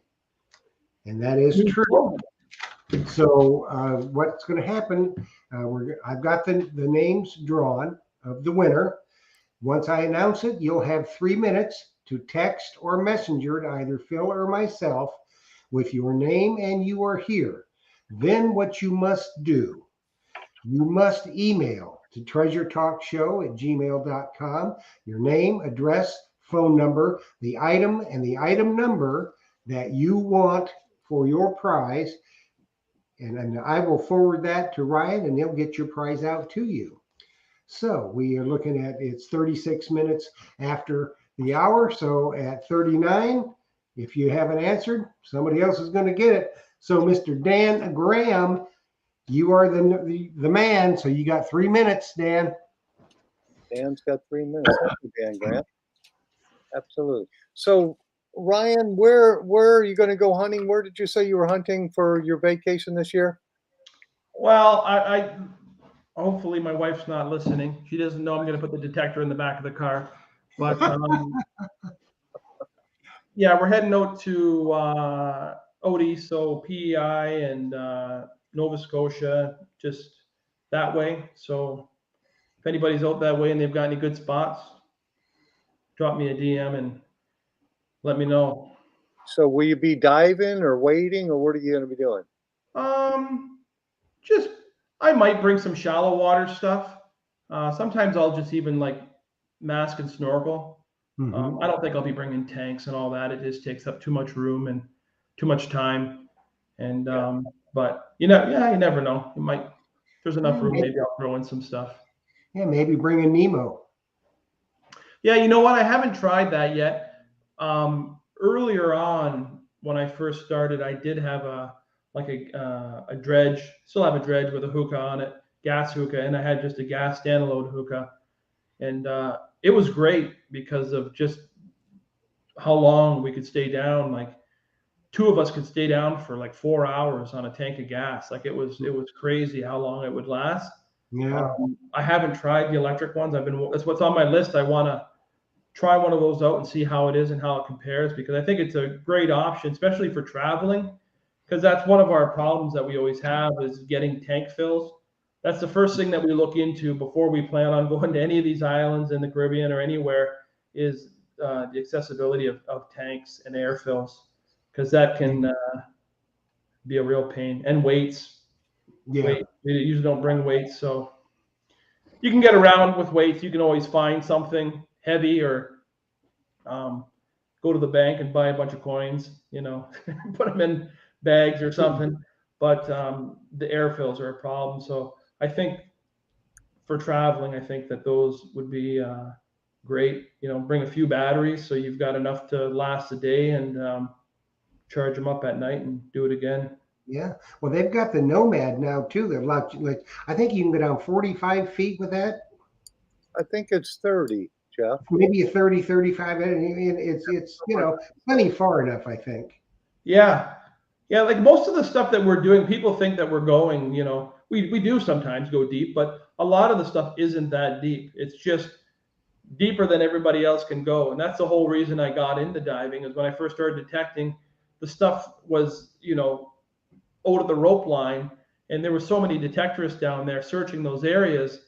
And that is true. So what's going to happen, I've got the names drawn of the winner. Once I announce it, you'll have 3 minutes to text or messenger to either Phil or myself with your name and you are here. Then what you must do, you must email to treasuretalkshow@gmail.com your name, address, phone number, the item, and the item number that you want for your prize. And I will forward that to Ryan and he'll get your prize out to you. So we are looking at, it's 36 minutes after the hour. So at 39, if you haven't answered, somebody else is going to get it. So Mr. Dan Graham, you are the man. So you got 3 minutes, Dan. Dan's got 3 minutes. Thank you, Dan Grant. Absolutely. So Ryan, where are you going to go hunting? Where did you say you were hunting for your vacation this year? Well, I hopefully my wife's not listening. She doesn't know I'm going to put the detector in the back of the car. But yeah, we're heading out to Odie, so PEI and Nova Scotia, just that way. So if anybody's out that way and they've got any good spots, drop me a DM and let me know. So will you be diving or wading, or what are you going to be doing? Just I might bring some shallow water stuff. Sometimes I'll just even like mask and snorkel. I don't think I'll be bringing tanks and all that. It just takes up too much room and too much time. And but you never know. You might, if there's enough room, maybe I'll throw in some stuff. Yeah, maybe bring a Nemo. Yeah, you know what? I haven't tried that yet. Earlier on, when I first started, I did have a dredge. Still have a dredge with a hookah on it, gas hookah, and I had just a gas standalone hookah, and it was great because of just how long we could stay down. Like two of us could stay down for like 4 hours on a tank of gas. Like it was crazy how long it would last. Yeah. I haven't tried the electric ones. That's what's on my list. I want to try one of those out and see how it is and how it compares, because I think it's a great option, especially for traveling, because that's one of our problems that we always have is getting tank fills. That's the first thing that we look into before we plan on going to any of these islands in the Caribbean or anywhere is the accessibility of tanks and air fills, because that can be a real pain. And weights. Yeah. We usually don't bring weights, so you can get around with weights. You can always find something heavy or go to the bank and buy a bunch of coins, put them in bags or something. But the air fills are a problem. So I think for traveling, I think that those would be great. Bring a few batteries so you've got enough to last a day, and charge them up at night and do it again. Yeah. Well, they've got the Nomad now too. They're like I think you can go down 45 feet with that. I think it's 30, Jeff. Maybe a 30, 35. And it's plenty far enough, I think. Yeah. Yeah, like most of the stuff that we're doing, people think that we're going, we do sometimes go deep, but a lot of the stuff isn't that deep. It's just deeper than everybody else can go. And that's the whole reason I got into diving, is when I first started detecting, the stuff was, out of the rope line, and there were so many detectorists down there searching those areas.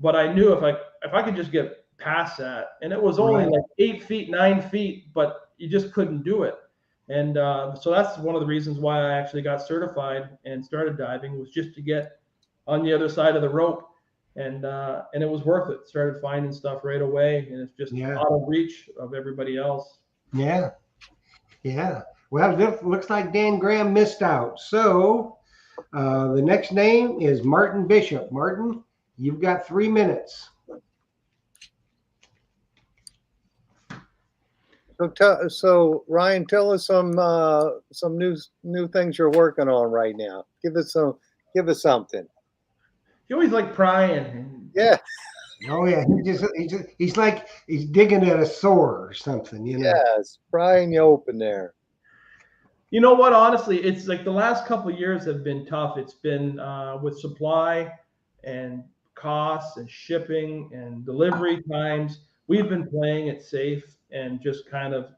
But I knew if I could just get past that, and it was only like 8 feet, 9 feet, but you just couldn't do it. And so that's one of the reasons why I actually got certified and started diving, was just to get on the other side of the rope. And it was worth it. Started finding stuff right away, and it's just out of reach of everybody else. Yeah. Yeah. Well, it looks like Dan Graham missed out. So the next name is Martin Bishop. Martin, you've got 3 minutes. So Ryan, tell us some new things you're working on right now. Give us something. You always like prying. Yeah. Oh yeah, he's like he's digging at a sore or something, you know. Yes, prying you open there. You know what? Honestly, it's like the last couple of years have been tough. It's been with supply and costs and shipping and delivery times. We've been playing it safe and just kind of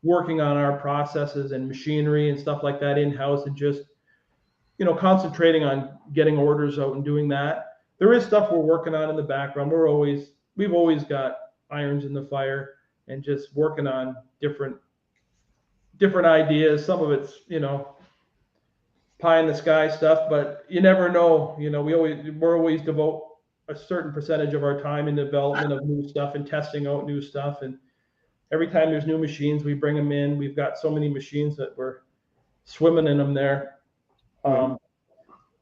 working on our processes and machinery and stuff like that in house, and just concentrating on getting orders out and doing that. There is stuff we're working on in the background. We've always got irons in the fire and just working on different ideas. Some of it's pie in the sky stuff, but you never know. We're always devote a certain percentage of our time in development of new stuff and testing out new stuff. And every time there's new machines, we bring them in. We've got so many machines that we're swimming in them there.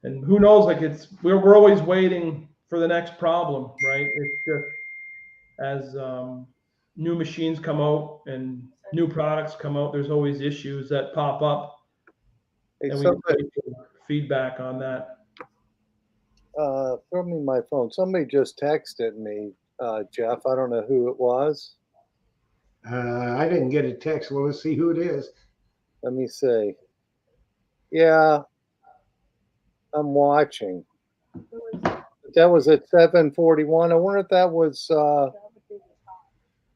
And who knows? Like we're always waiting for the next problem, right? It's just as new machines come out and new products come out, there's always issues that pop up, Hey, and we somebody, wait for feedback on that. throw me my phone. Somebody just texted me, Jeff. I don't know who it was. I didn't get a text. Well, let's see who it is. Let me see. Yeah, I'm watching. Who is it? That was at 7:41. I wonder if that was That would be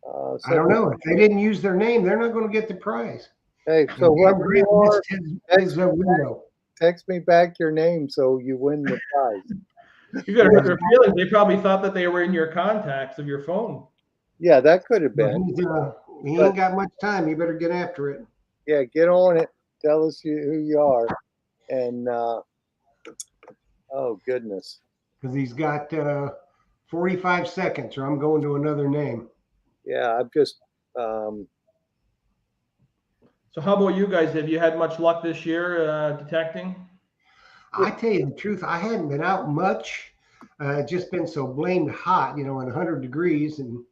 the time. I don't know. If they didn't use their name, they're not going to get the prize. Hey, so And Dan whoever Grant you are, missed his window. text me back your name so you win the prize. You got to hurt their feelings. They probably thought that they were in your contacts of your phone. Yeah, that could have But been. he ain't got much time. You better get after it. Yeah, get on it. Tell us who you are. And oh goodness. Because he's got 45 seconds, or I'm going to another name. Yeah, I've just So how about you guys? Have you had much luck this year detecting? I tell you the truth, I hadn't been out much. Just been so blamed hot, in 100 degrees, and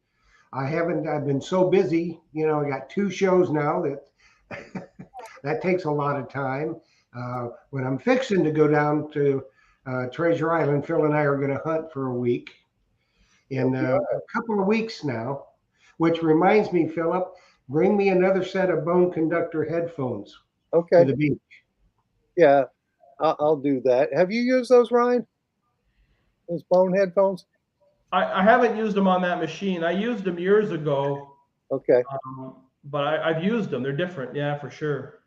I've been so busy. I got 2 shows now that that takes a lot of time. When I'm fixing to go down to Treasure Island, Phil and I are going to hunt for a week in a couple of weeks now, which reminds me, Philip, bring me another set of bone conductor headphones to okay. the beach. Yeah, I'll do that. Have you used those, Ryan? Those bone headphones? I haven't used them on that machine. I used them years ago, Okay. but I've used them. They're different, yeah, for sure.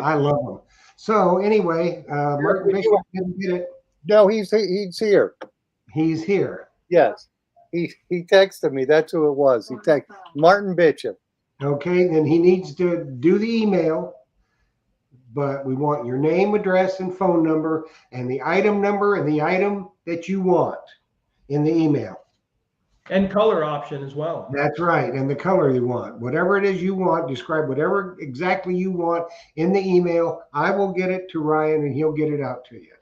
I love them. So anyway, Martin Bishop didn't get it. No, he's here. He's here. Yes. He texted me. That's who it was. He texted Martin Bishop. Okay, then he needs to do the email, but we want your name, address, and phone number, and the item number and the item that you want in the email. And color option as well. That's right, and the color you want. Whatever it is you want, describe whatever exactly you want in the email. I will get it to Ryan, and he'll get it out to you.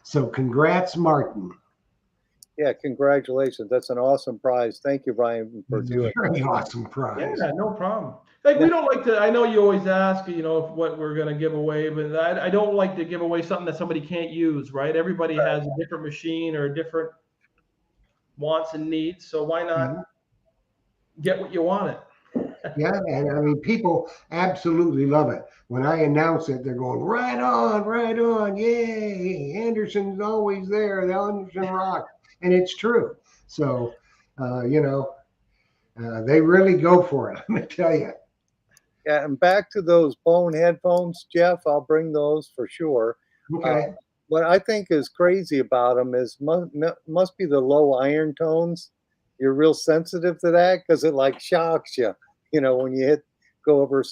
So congrats, Martin. Yeah, congratulations. That's an awesome prize. Thank you, Ryan, for doing it. Very awesome prize. Yeah, no problem. Like we don't like to. I know you always ask, what we're gonna give away, but I don't like to give away something that somebody can't use, right? Everybody has a different machine or different wants and needs, so why not get what you want it? Yeah, and I mean, people absolutely love it. When I announce it, they're going, right on, yay! Anderson's always there, the Anderson rock, and it's true. So, they really go for it. I'm gonna tell you. Yeah, and back to those bone headphones, Jeff. I'll bring those for sure. Okay. What I think is crazy about them is must be the low iron tones. You're real sensitive to that because it like shocks you. When you go over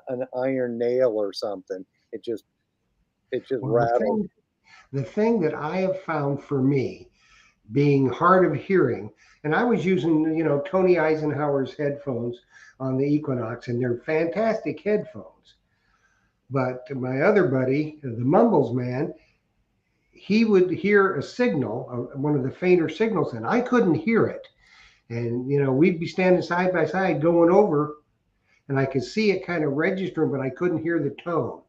an iron nail or something, it just rattles. The thing that I have found for me, being hard of hearing, and I was using, Tony Eisenhower's headphones on the Equinox, and they're fantastic headphones. But my other buddy, the Mumbles man, he would hear a signal, one of the fainter signals, and I couldn't hear it. And, we'd be standing side by side going over, and I could see it kind of registering, but I couldn't hear the tone.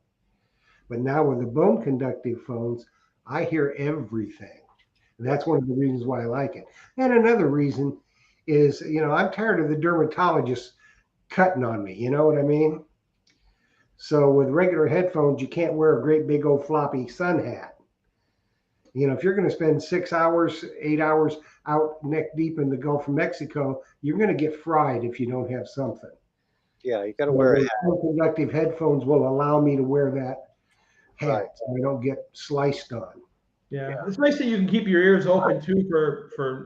But now with the bone conductive phones, I hear everything. And that's one of the reasons why I like it. And another reason is, I'm tired of the dermatologist cutting on me. You know what I mean? So with regular headphones, you can't wear a great big old floppy sun hat. If you're going to spend 6 hours, 8 hours out neck deep in the Gulf of Mexico, you're going to get fried if you don't have something. Yeah, you got to So wear a those hat. conductive headphones will allow me to wear that hat, Right. so I don't get sliced on. Yeah, it's nice that you can keep your ears open too for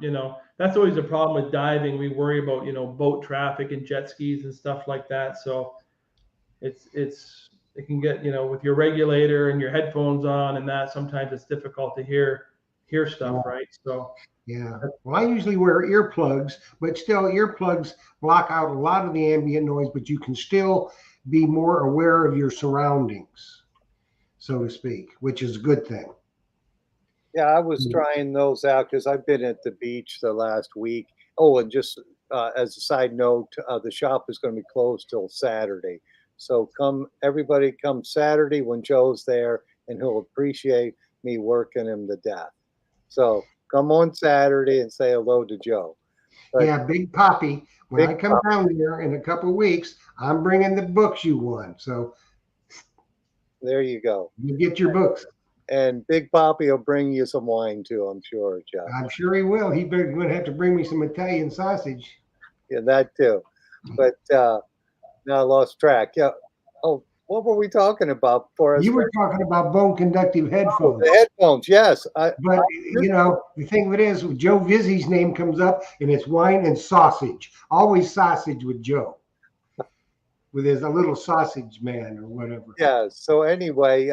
that's always a problem with diving. We worry about boat traffic and jet skis and stuff like that. So it can get with your regulator and your headphones on and that sometimes it's difficult to hear stuff, right? So Yeah. Well, I usually wear earplugs, but still, earplugs block out a lot of the ambient noise, but you can still be more aware of your surroundings, so to speak, which is a good thing. Yeah, I was trying those out because I've been at the beach the last week. Oh, and just as a side note, the shop is going to be closed till Saturday. So everybody come Saturday when Joe's there, and he'll appreciate me working him to death. So come on Saturday and say hello to Joe. But Yeah, Big Poppy. When Big I come down here in a couple of weeks, I'm bringing the books you won. So there you go. you get your books. And Big Poppy will bring you some wine too, I'm sure, Joe. I'm sure he will. He's going to have to bring me some Italian sausage. Yeah, that too. But now I lost track. Yeah. Oh, what were we talking about before I You were started? talking about bone conductive Oh, headphones. the headphones. Yes. But the thing of it is, Joe Vizzi's name comes up, and it's wine and sausage. Always sausage with Joe, with his a little sausage man or whatever. Yeah. So anyway,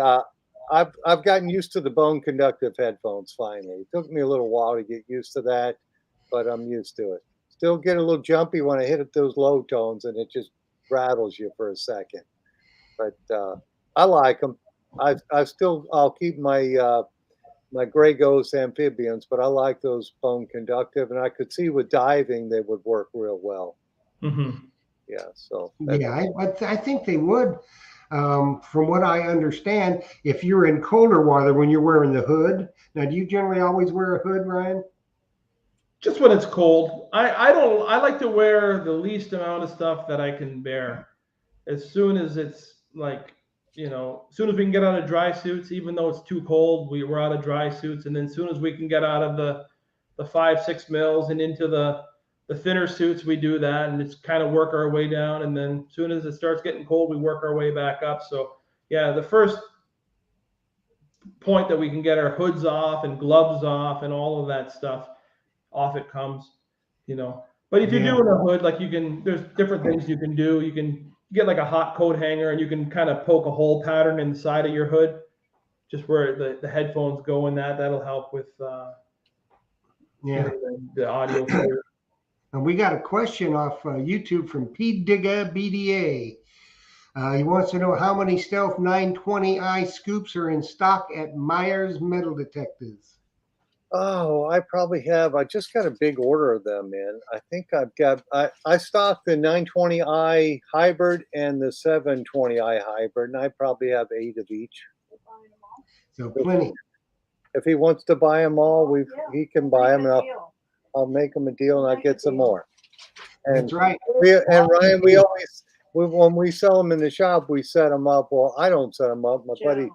I've gotten used to the bone conductive headphones finally. It took me a little while to get used to that, but I'm used to it. Still get a little jumpy when I hit those low tones, and it just rattles you for a second. But I like them. I'll keep my Grey Ghost amphibians, but I like those bone conductive, and I could see with diving they would work real well. mhm. Yeah, so Yeah, I think they would. From what I understand, if you're in colder water when you're wearing the hood. Now, do you generally always wear a hood, Ryan? Just when it's cold. I like to wear the least amount of stuff that I can bear. As soon as it's like, as soon as we can get out of dry suits, even though it's too cold, we're out of dry suits. And then as soon as we can get out of the 5, 6 mils and into the thinner suits, we do that and it's kind of work our way down. And then as soon as it starts getting cold, we work our way back up. So yeah, the first point that we can get our hoods off and gloves off and all of that stuff off it comes. But if you're Yeah. doing a hood, like there's different things you can do. You can get like a hot coat hanger and you can kind of poke a hole pattern in the side of your hood, just where the headphones go in that'll help with Yeah. the audio clear. And we got a question off YouTube from P Digga BDA. He wants to know how many Stealth 920i scoops are in stock at Myers Metal Detectors. oh, I probably have. I just got a big order of them, man. I think I stocked the 920i hybrid and the 720i hybrid, and I probably have 8 of each. We're buying them all. So plenty. If he wants to buy them all, he can buy them, and Make a deal. I'll make him a deal, and I'll get some more. And That's right. Ryan, when we sell them in the shop, we set them up. Well, I don't set them up. My buddy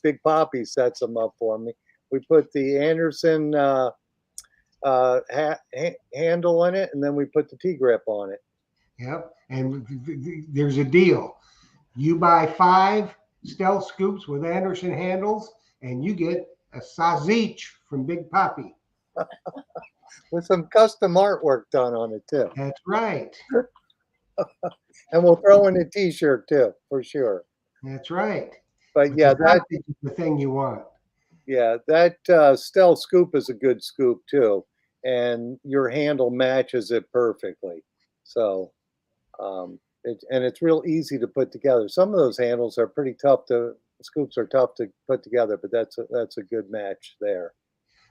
Big Poppy sets them up for me. We put the Anderson handle in it, and then we put the T-grip on it. Yep. And there's a deal. You buy 5 Stealth scoops with Anderson handles, and you get a sausage from Big Poppy. With some custom artwork done on it too. That's right. And we'll throw in a T-shirt too, for sure. That's right. But yeah, that's the thing you want. Yeah, that Stealth scoop is a good scoop too, and your handle matches it perfectly. So, it's real easy to put together. Some of those handles are pretty tough scoops are tough to put together, but that's a good match there.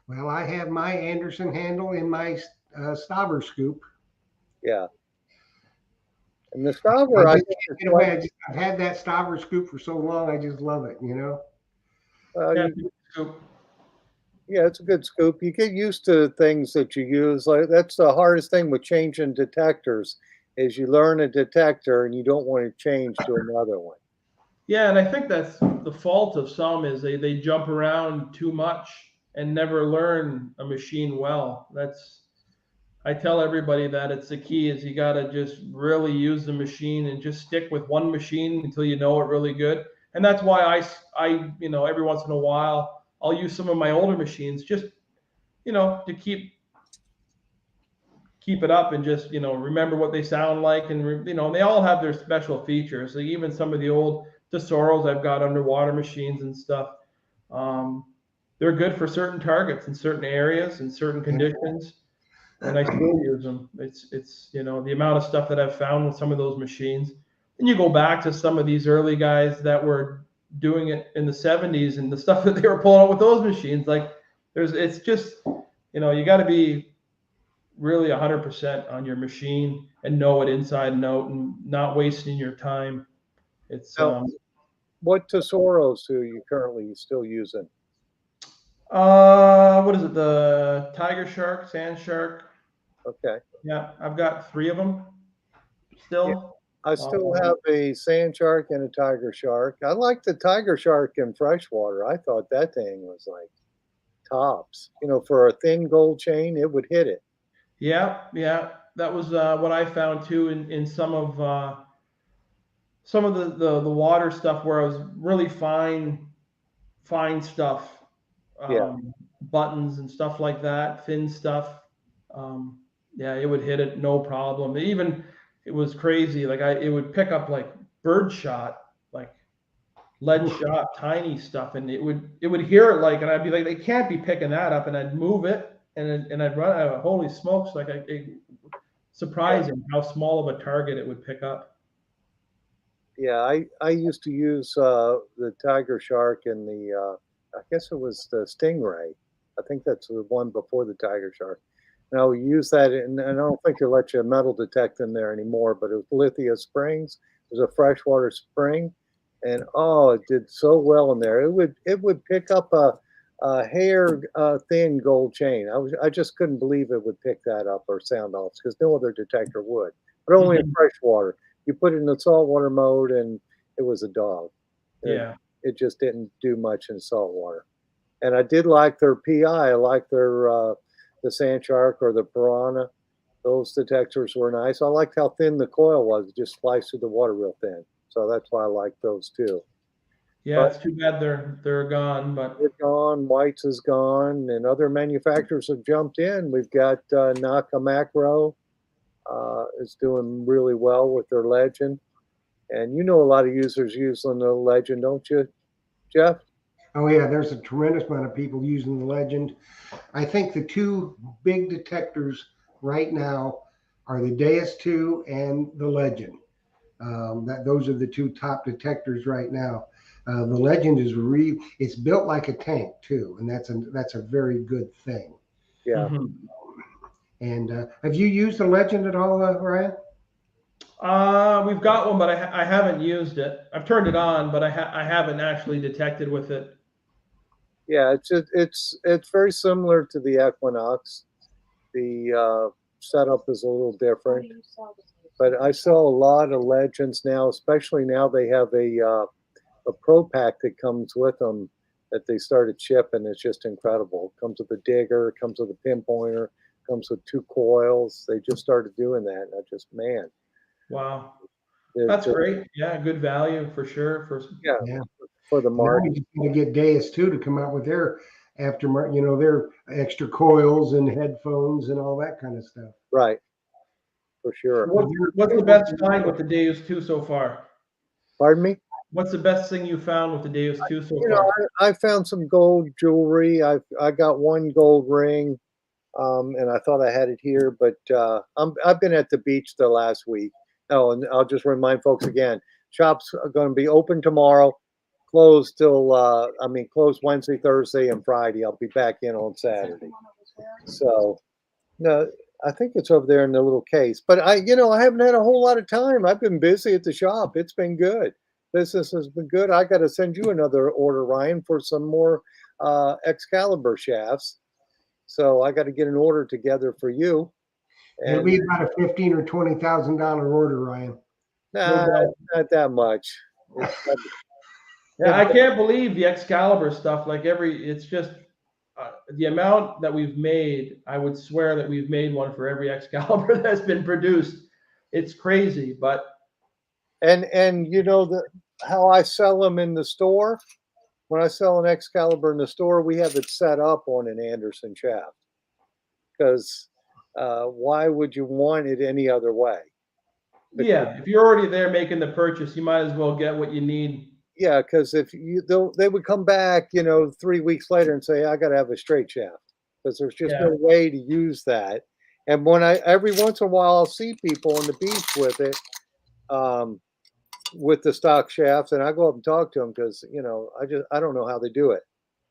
Well, I have my Anderson handle in my Staver scoop. Yeah, and the Staver, I think I've had that Staver scoop for so long, I just love it. Uh, Yeah, you, Yeah, it's a good scoop. You get used to things that you use. Like that's the hardest thing with changing detectors is you learn a detector and you don't want to change to another one. Yeah, and I think that's the fault of some is they jump around too much and never learn a machine well. That's I tell everybody that it's the key is you got to just really use the machine and just stick with one machine until you know it really good. And that's why every once in a while I'll use some of my older machines just to keep it up and just remember what they sound like and they all have their special features. Like even some of the old Tesoros I've got underwater machines and stuff. Um, they're good for certain targets in certain areas and certain conditions, and I still use them. It's the amount of stuff that I've found with some of those machines. And you go back to some of these early guys that were doing it in the 70s and the stuff that they were pulling out with those machines. Like it's just you got to be really 100% on your machine and know it inside and out and not wasting your time. It's Now, what Tesoros are you currently still using? what is it? The tiger shark, sand shark. Okay. Yeah, I've got 3 of them Yeah, still. I still have a sand shark and a tiger shark. I like the tiger shark in freshwater. I thought that thing was like tops. For a thin gold chain, it would hit it. Yeah, yeah. That was what I found too in some of the water stuff where I was really fine stuff, Yeah, buttons and stuff like that, thin stuff. Um, yeah, it would hit it no problem. Even it was crazy. Like it would pick up like bird shot, like lead shot, tiny stuff, and it would hear it like, and I'd be like, they can't be picking that up, and I'd move it, and I'd run. Holy smokes! Like yeah, surprising how small of a target it would pick up. yeah. I used to use the tiger shark and the I guess it was the stingray. I think that's the one before the tiger shark. Now we use that, and I don't think they let you metal detect in there anymore. But it was Lithia Springs. It was a freshwater spring, and oh, it did so well in there. It would pick up a hair thin gold chain. I just couldn't believe it would pick that up or sound off because no other detector would, but only in Mhm. freshwater. You put it in the saltwater mode, and it was a dog. It, Yeah. it just didn't do much in saltwater. And I did like their PI. I like their the sand shark or the piranha. Those detectors were nice. I liked how thin the coil was; it just sliced through the water real thin. So that's why I like those too. Yeah, But it's too bad they're gone, they're but gone. White's is gone, and other manufacturers have jumped in. We've got Naka Macro is doing really well with their Legend, and a lot of users using the Legend, don't you, Jeff? Oh yeah, there's a tremendous amount of people using the Legend. I think the two big detectors right now are the Deus 2 and the Legend. That those are the two top detectors right now. The Legend is it's built like a tank too, and that's a very good thing. Yeah. mhm. And have you used the Legend at all, Ryan? We've got one, but I haven't used it. I've turned it on, but I haven't actually detected with it. Yeah, it's very similar to the Equinox. The setup is a little How do different, you sell the but I sell a lot of Legends now. Especially now they have a Pro Pack that comes with them that they started shipping. It's just incredible. It comes with a digger, it comes with a pinpointer, comes with 2 coils. They just started doing that, and I just man, Wow, they're that's just great. Yeah, good value for sure. yeah Yeah. for the Now market, we just got to get Deus 2 to come out with their aftermarket, their extra coils and headphones and all that kind of stuff. right? For sure. But What's the best find with the Deus 2 so far? Pardon me. What's the best thing you found with the Deus 2 so You know, far? I found some gold jewelry. I got one gold ring, and I thought I had it here, but I've been at the beach the last week. Oh, and I'll just remind folks again: shops are going to be open tomorrow, closed till closed Wednesday, Thursday, and Friday. I'll be back in on Saturday. one that was there? So no, I think it's over there in the little case. But I haven't had a whole lot of time. I've been busy at the shop. It's been good. business has been good. I got to send you another order, Ryan, for some more Excalibur shafts. So I got to get an order together for you. It'll And be about a $15,000 or $20,000 order, Ryan. nah, doubt. not that much. It's, Yeah, I can't believe the Excalibur stuff. It's just the amount that we've made. I would swear that we've made one for every Excalibur that's been produced. It's crazy, but and you know how I sell them in the store. When I sell an Excalibur in the store, we have it set up on an Anderson shaft because why would you want it any other way? Because, yeah, if you're already there making the purchase, you might as well get what you need. yeah, because if you they would come back, 3 weeks later and say, I got to have a straight shaft because there's just Yeah. no way to use that. And when every once in a while, I'll see people on the beach with it, with the stock shafts, and I go up and talk to them because, I don't know how they do it.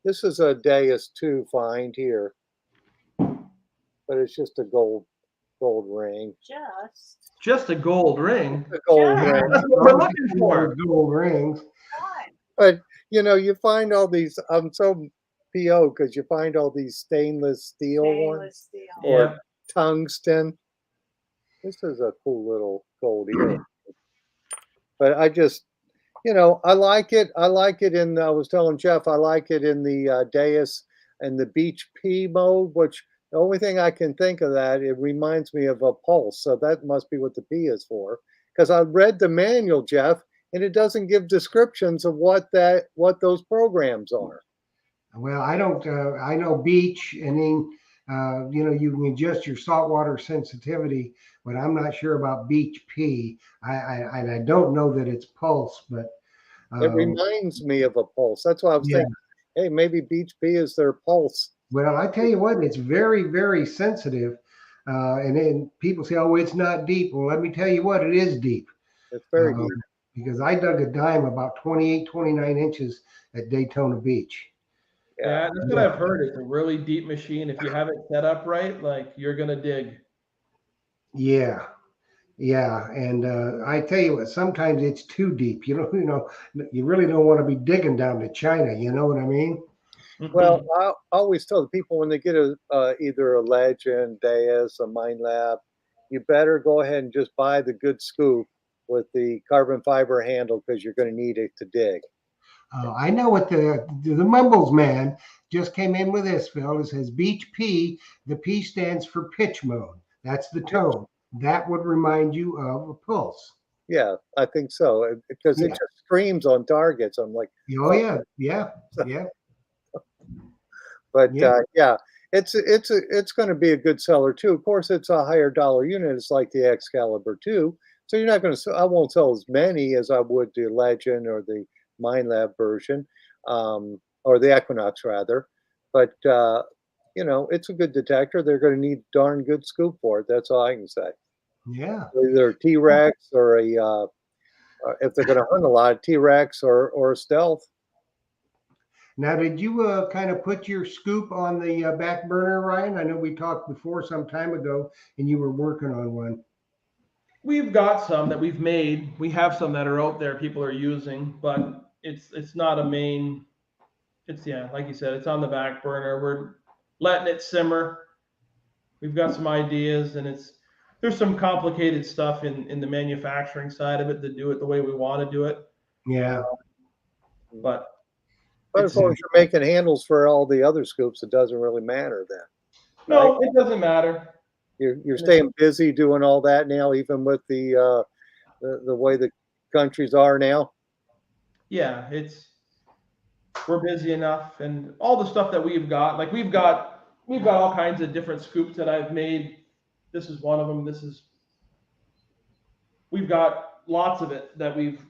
This is a Deus 2 find here, but it's just a gold ring. Just a gold ring. A gold Yeah. ring. That's what we're looking for. Gold rings. God. But you find all these. I'm so PO because you find all these stainless steel ones Stainless steel. or Yeah. tungsten. This is a cool little gold earring. But I just, I like it. I like it in. I was telling Jeff, I like it in the Deus and the Beach P mode, which the only thing I can think of that it reminds me of a pulse. So that must be what the P is for. Because I read the manual, Jeff, and it doesn't give descriptions of what those programs are. Well, I don't. I know beach, and then you can adjust your saltwater sensitivity, but I'm not sure about beach P. I don't know that it's pulse, but It reminds me of a pulse. That's why I was yeah. thinking, hey, maybe Beach P is their pulse. Well, I tell you what, it's very, very sensitive. And then people say, "Oh, it's not deep." Well, let me tell you what, it is deep. It's very Um, deep. because I dug a dime about 28, 29 inches at Daytona Beach. Yeah. Yeah, that's what I've heard. It's a really deep machine. If you have it set up right, like you're gonna dig. Yeah. Yeah, and I tell you what, sometimes it's too deep. You really don't want to be digging down to China. You know what I mean? Well, I always tell the people when they get either a Legend, Deus, a Mind Lab, you better go ahead and just buy the good scoop with the carbon fiber handle because you're going to need it to dig. I know what the Mumbles man just came in with this, Phil. It says Beach P. The P stands for pitch mode. That's the tone. That would remind you of a pulse. Yeah, I think so because it Yeah. just screams on targets. I'm like, Oh yeah, yeah, yeah, but yeah. yeah, it's going to be a good seller too. Of course, it's a higher dollar unit. It's like the Excalibur 2, so you're not going to. I won't sell as many as I would the Legend or the Mind Lab version, or the Equinox rather. But it's a good detector. They're going to need darn good scoop for it. That's all I can say. Yeah. Either T Rex or if they're going to hunt a lot, T Rex or a Stealth. Now, did you kind of put your scoop on the back burner, Ryan? I know we talked before some time ago, and you were working on one. We've got some that we've made. We have some that are out there people are using, but it's not a main. It's like you said, it's on the back burner. We're letting it simmer. We've got some ideas, and there's some complicated stuff in the manufacturing side of it to do it the way we want to do it. Yeah. But But it's as long as you're making handles for all the other scoops, it doesn't really matter then. no, it doesn't matter. You're staying busy doing all that now, even with the way the countries are now. Yeah, we're busy enough, and all the stuff that we've got, like we've got all kinds of different scoops that I've made. This is one of them. We've got lots of it that we've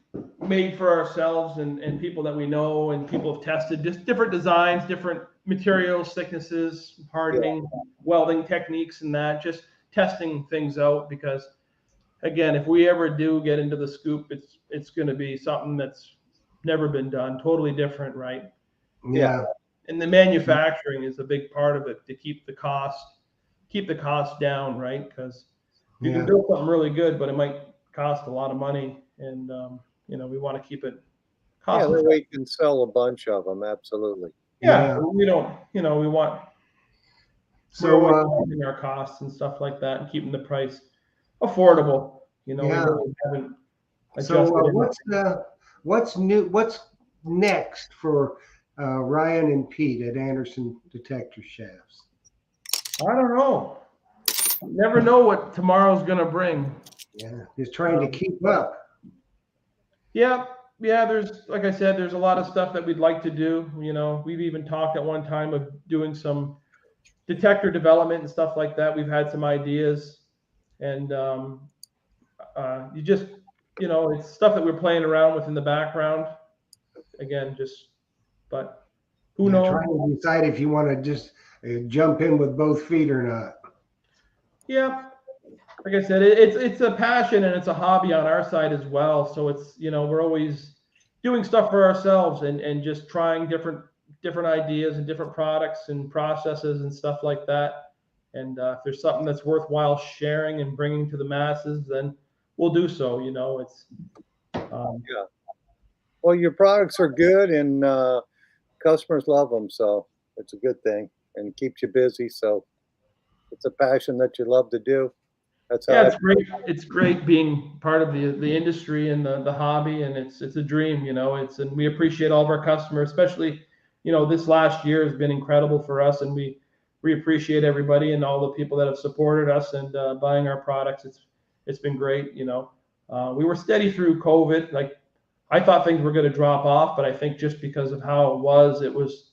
made for ourselves and people that we know and people have tested just different designs, different materials, thicknesses, hardening, welding techniques, and that just testing things out because again, if we ever do get into the scoop, it's going to be something that's never been done, totally different, right? Yeah. And the manufacturing is a big part of it to keep the cost down, right? Because you can Yeah. build something really good, but it might cost a lot of money, and we want to keep it Yeah, cost. that way you can sell a bunch of them. Absolutely. Yeah, Yeah. we don't, we want, we're So, always watching our costs and stuff like that and keeping the price affordable. We Yeah. really haven't so adjusted what's new? What's next for Ryan and Pete at Anderson Detector Shafts? I don't know. Never know what tomorrow's gonna bring. Yeah, just trying to keep up. Yeah, there's, like I said, there's a lot of stuff that we'd like to do. We've even talked at one time of doing some detector development and stuff like that. We've had some ideas, and you just, it's stuff that we're playing around with in the background. Again, but who knows? Trying to decide if you want to just jump in with both feet or not. Yeah, like I said, it's a passion and it's a hobby on our side as well. So it's, we're always doing stuff for ourselves and just trying different ideas and different products and processes and stuff like that. And if there's something that's worthwhile sharing and bringing to the masses, then we'll do so. It's Yeah. Well, your products are good and customers love them, so it's a good thing and keeps you busy. So it's a passion that you love to do. That's how yeah, it's great. It's great being part of the industry and the hobby, and it's a dream. And we appreciate all of our customers, especially this last year has been incredible for us, and we appreciate everybody and all the people that have supported us and buying our products. It's been great. We were steady through COVID. Like, I thought things were going to drop off, but I think just because of how it was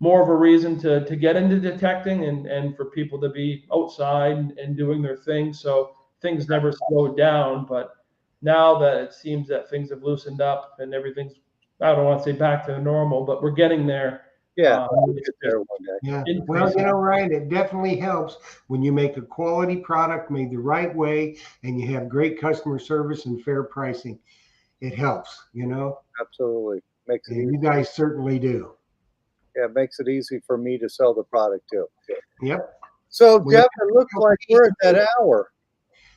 more of a reason to get into detecting and for people to be outside and doing their thing. So things never slowed down. But now that it seems that things have loosened up and everything's, I don't want to say back to normal, but we're getting there. Yeah, we'll It's get there one day. Yeah. Well, Ryan, it definitely helps when you make a quality product made the right way and you have great customer service and fair pricing. It helps, Absolutely. Makes it and easy. you guys certainly do. Yeah, it makes it easy for me to sell the product too. Yep. So, Jeff, it looks like we're at that hour.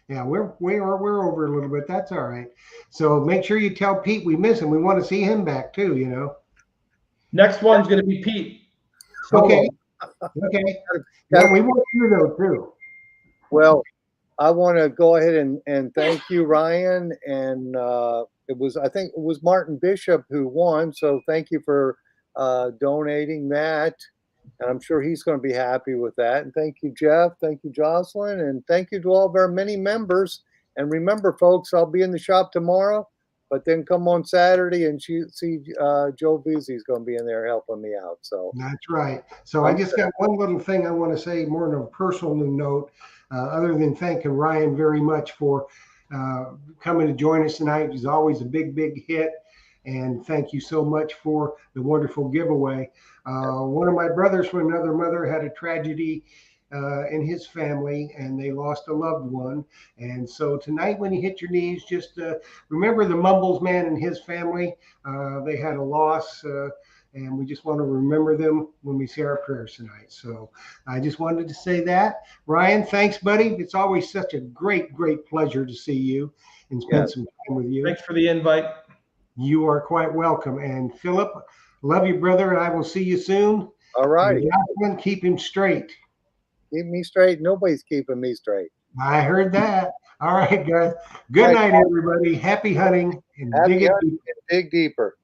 Yeah, we're over a little bit. That's all right. So make sure you tell Pete we miss him. We want to see him back too. Next one's going to be Pete. Solo. Okay. Okay. Yeah, we want you though too. Well, I want to go ahead and thank you, Ryan. And I think it was Martin Bishop who won. So thank you for donating that. And I'm sure he's going to be happy with that. And thank you, Jeff. Thank you, Jocelyn. And thank you to all of our many members. And remember, folks, I'll be in the shop tomorrow, but then come on Saturday and see Joe Vizzi's going to be in there helping me out. So that's right. So I just got one little thing I want to say, more than a personal note, other than thanking Ryan very much for coming to join us tonight. It was always a big hit. And thank you so much for the wonderful giveaway. One of my brothers from another mother had a tragedy in his family, and they lost a loved one. And so tonight, when you hit your knees, just remember the Mumbles man and his family. They had a loss, and we just want to remember them when we say our prayers tonight. So I just wanted to say that. Ryan, thanks, buddy. It's always such a great pleasure to see you and spend some time with you. Thanks for the invite. You are quite welcome. And Philip, love you, brother, and I will see you soon. All right. Keep him straight. Keep me straight. Nobody's keeping me straight. I heard that. All right, guys. Good night, everybody. Happy hunting and dig deeper.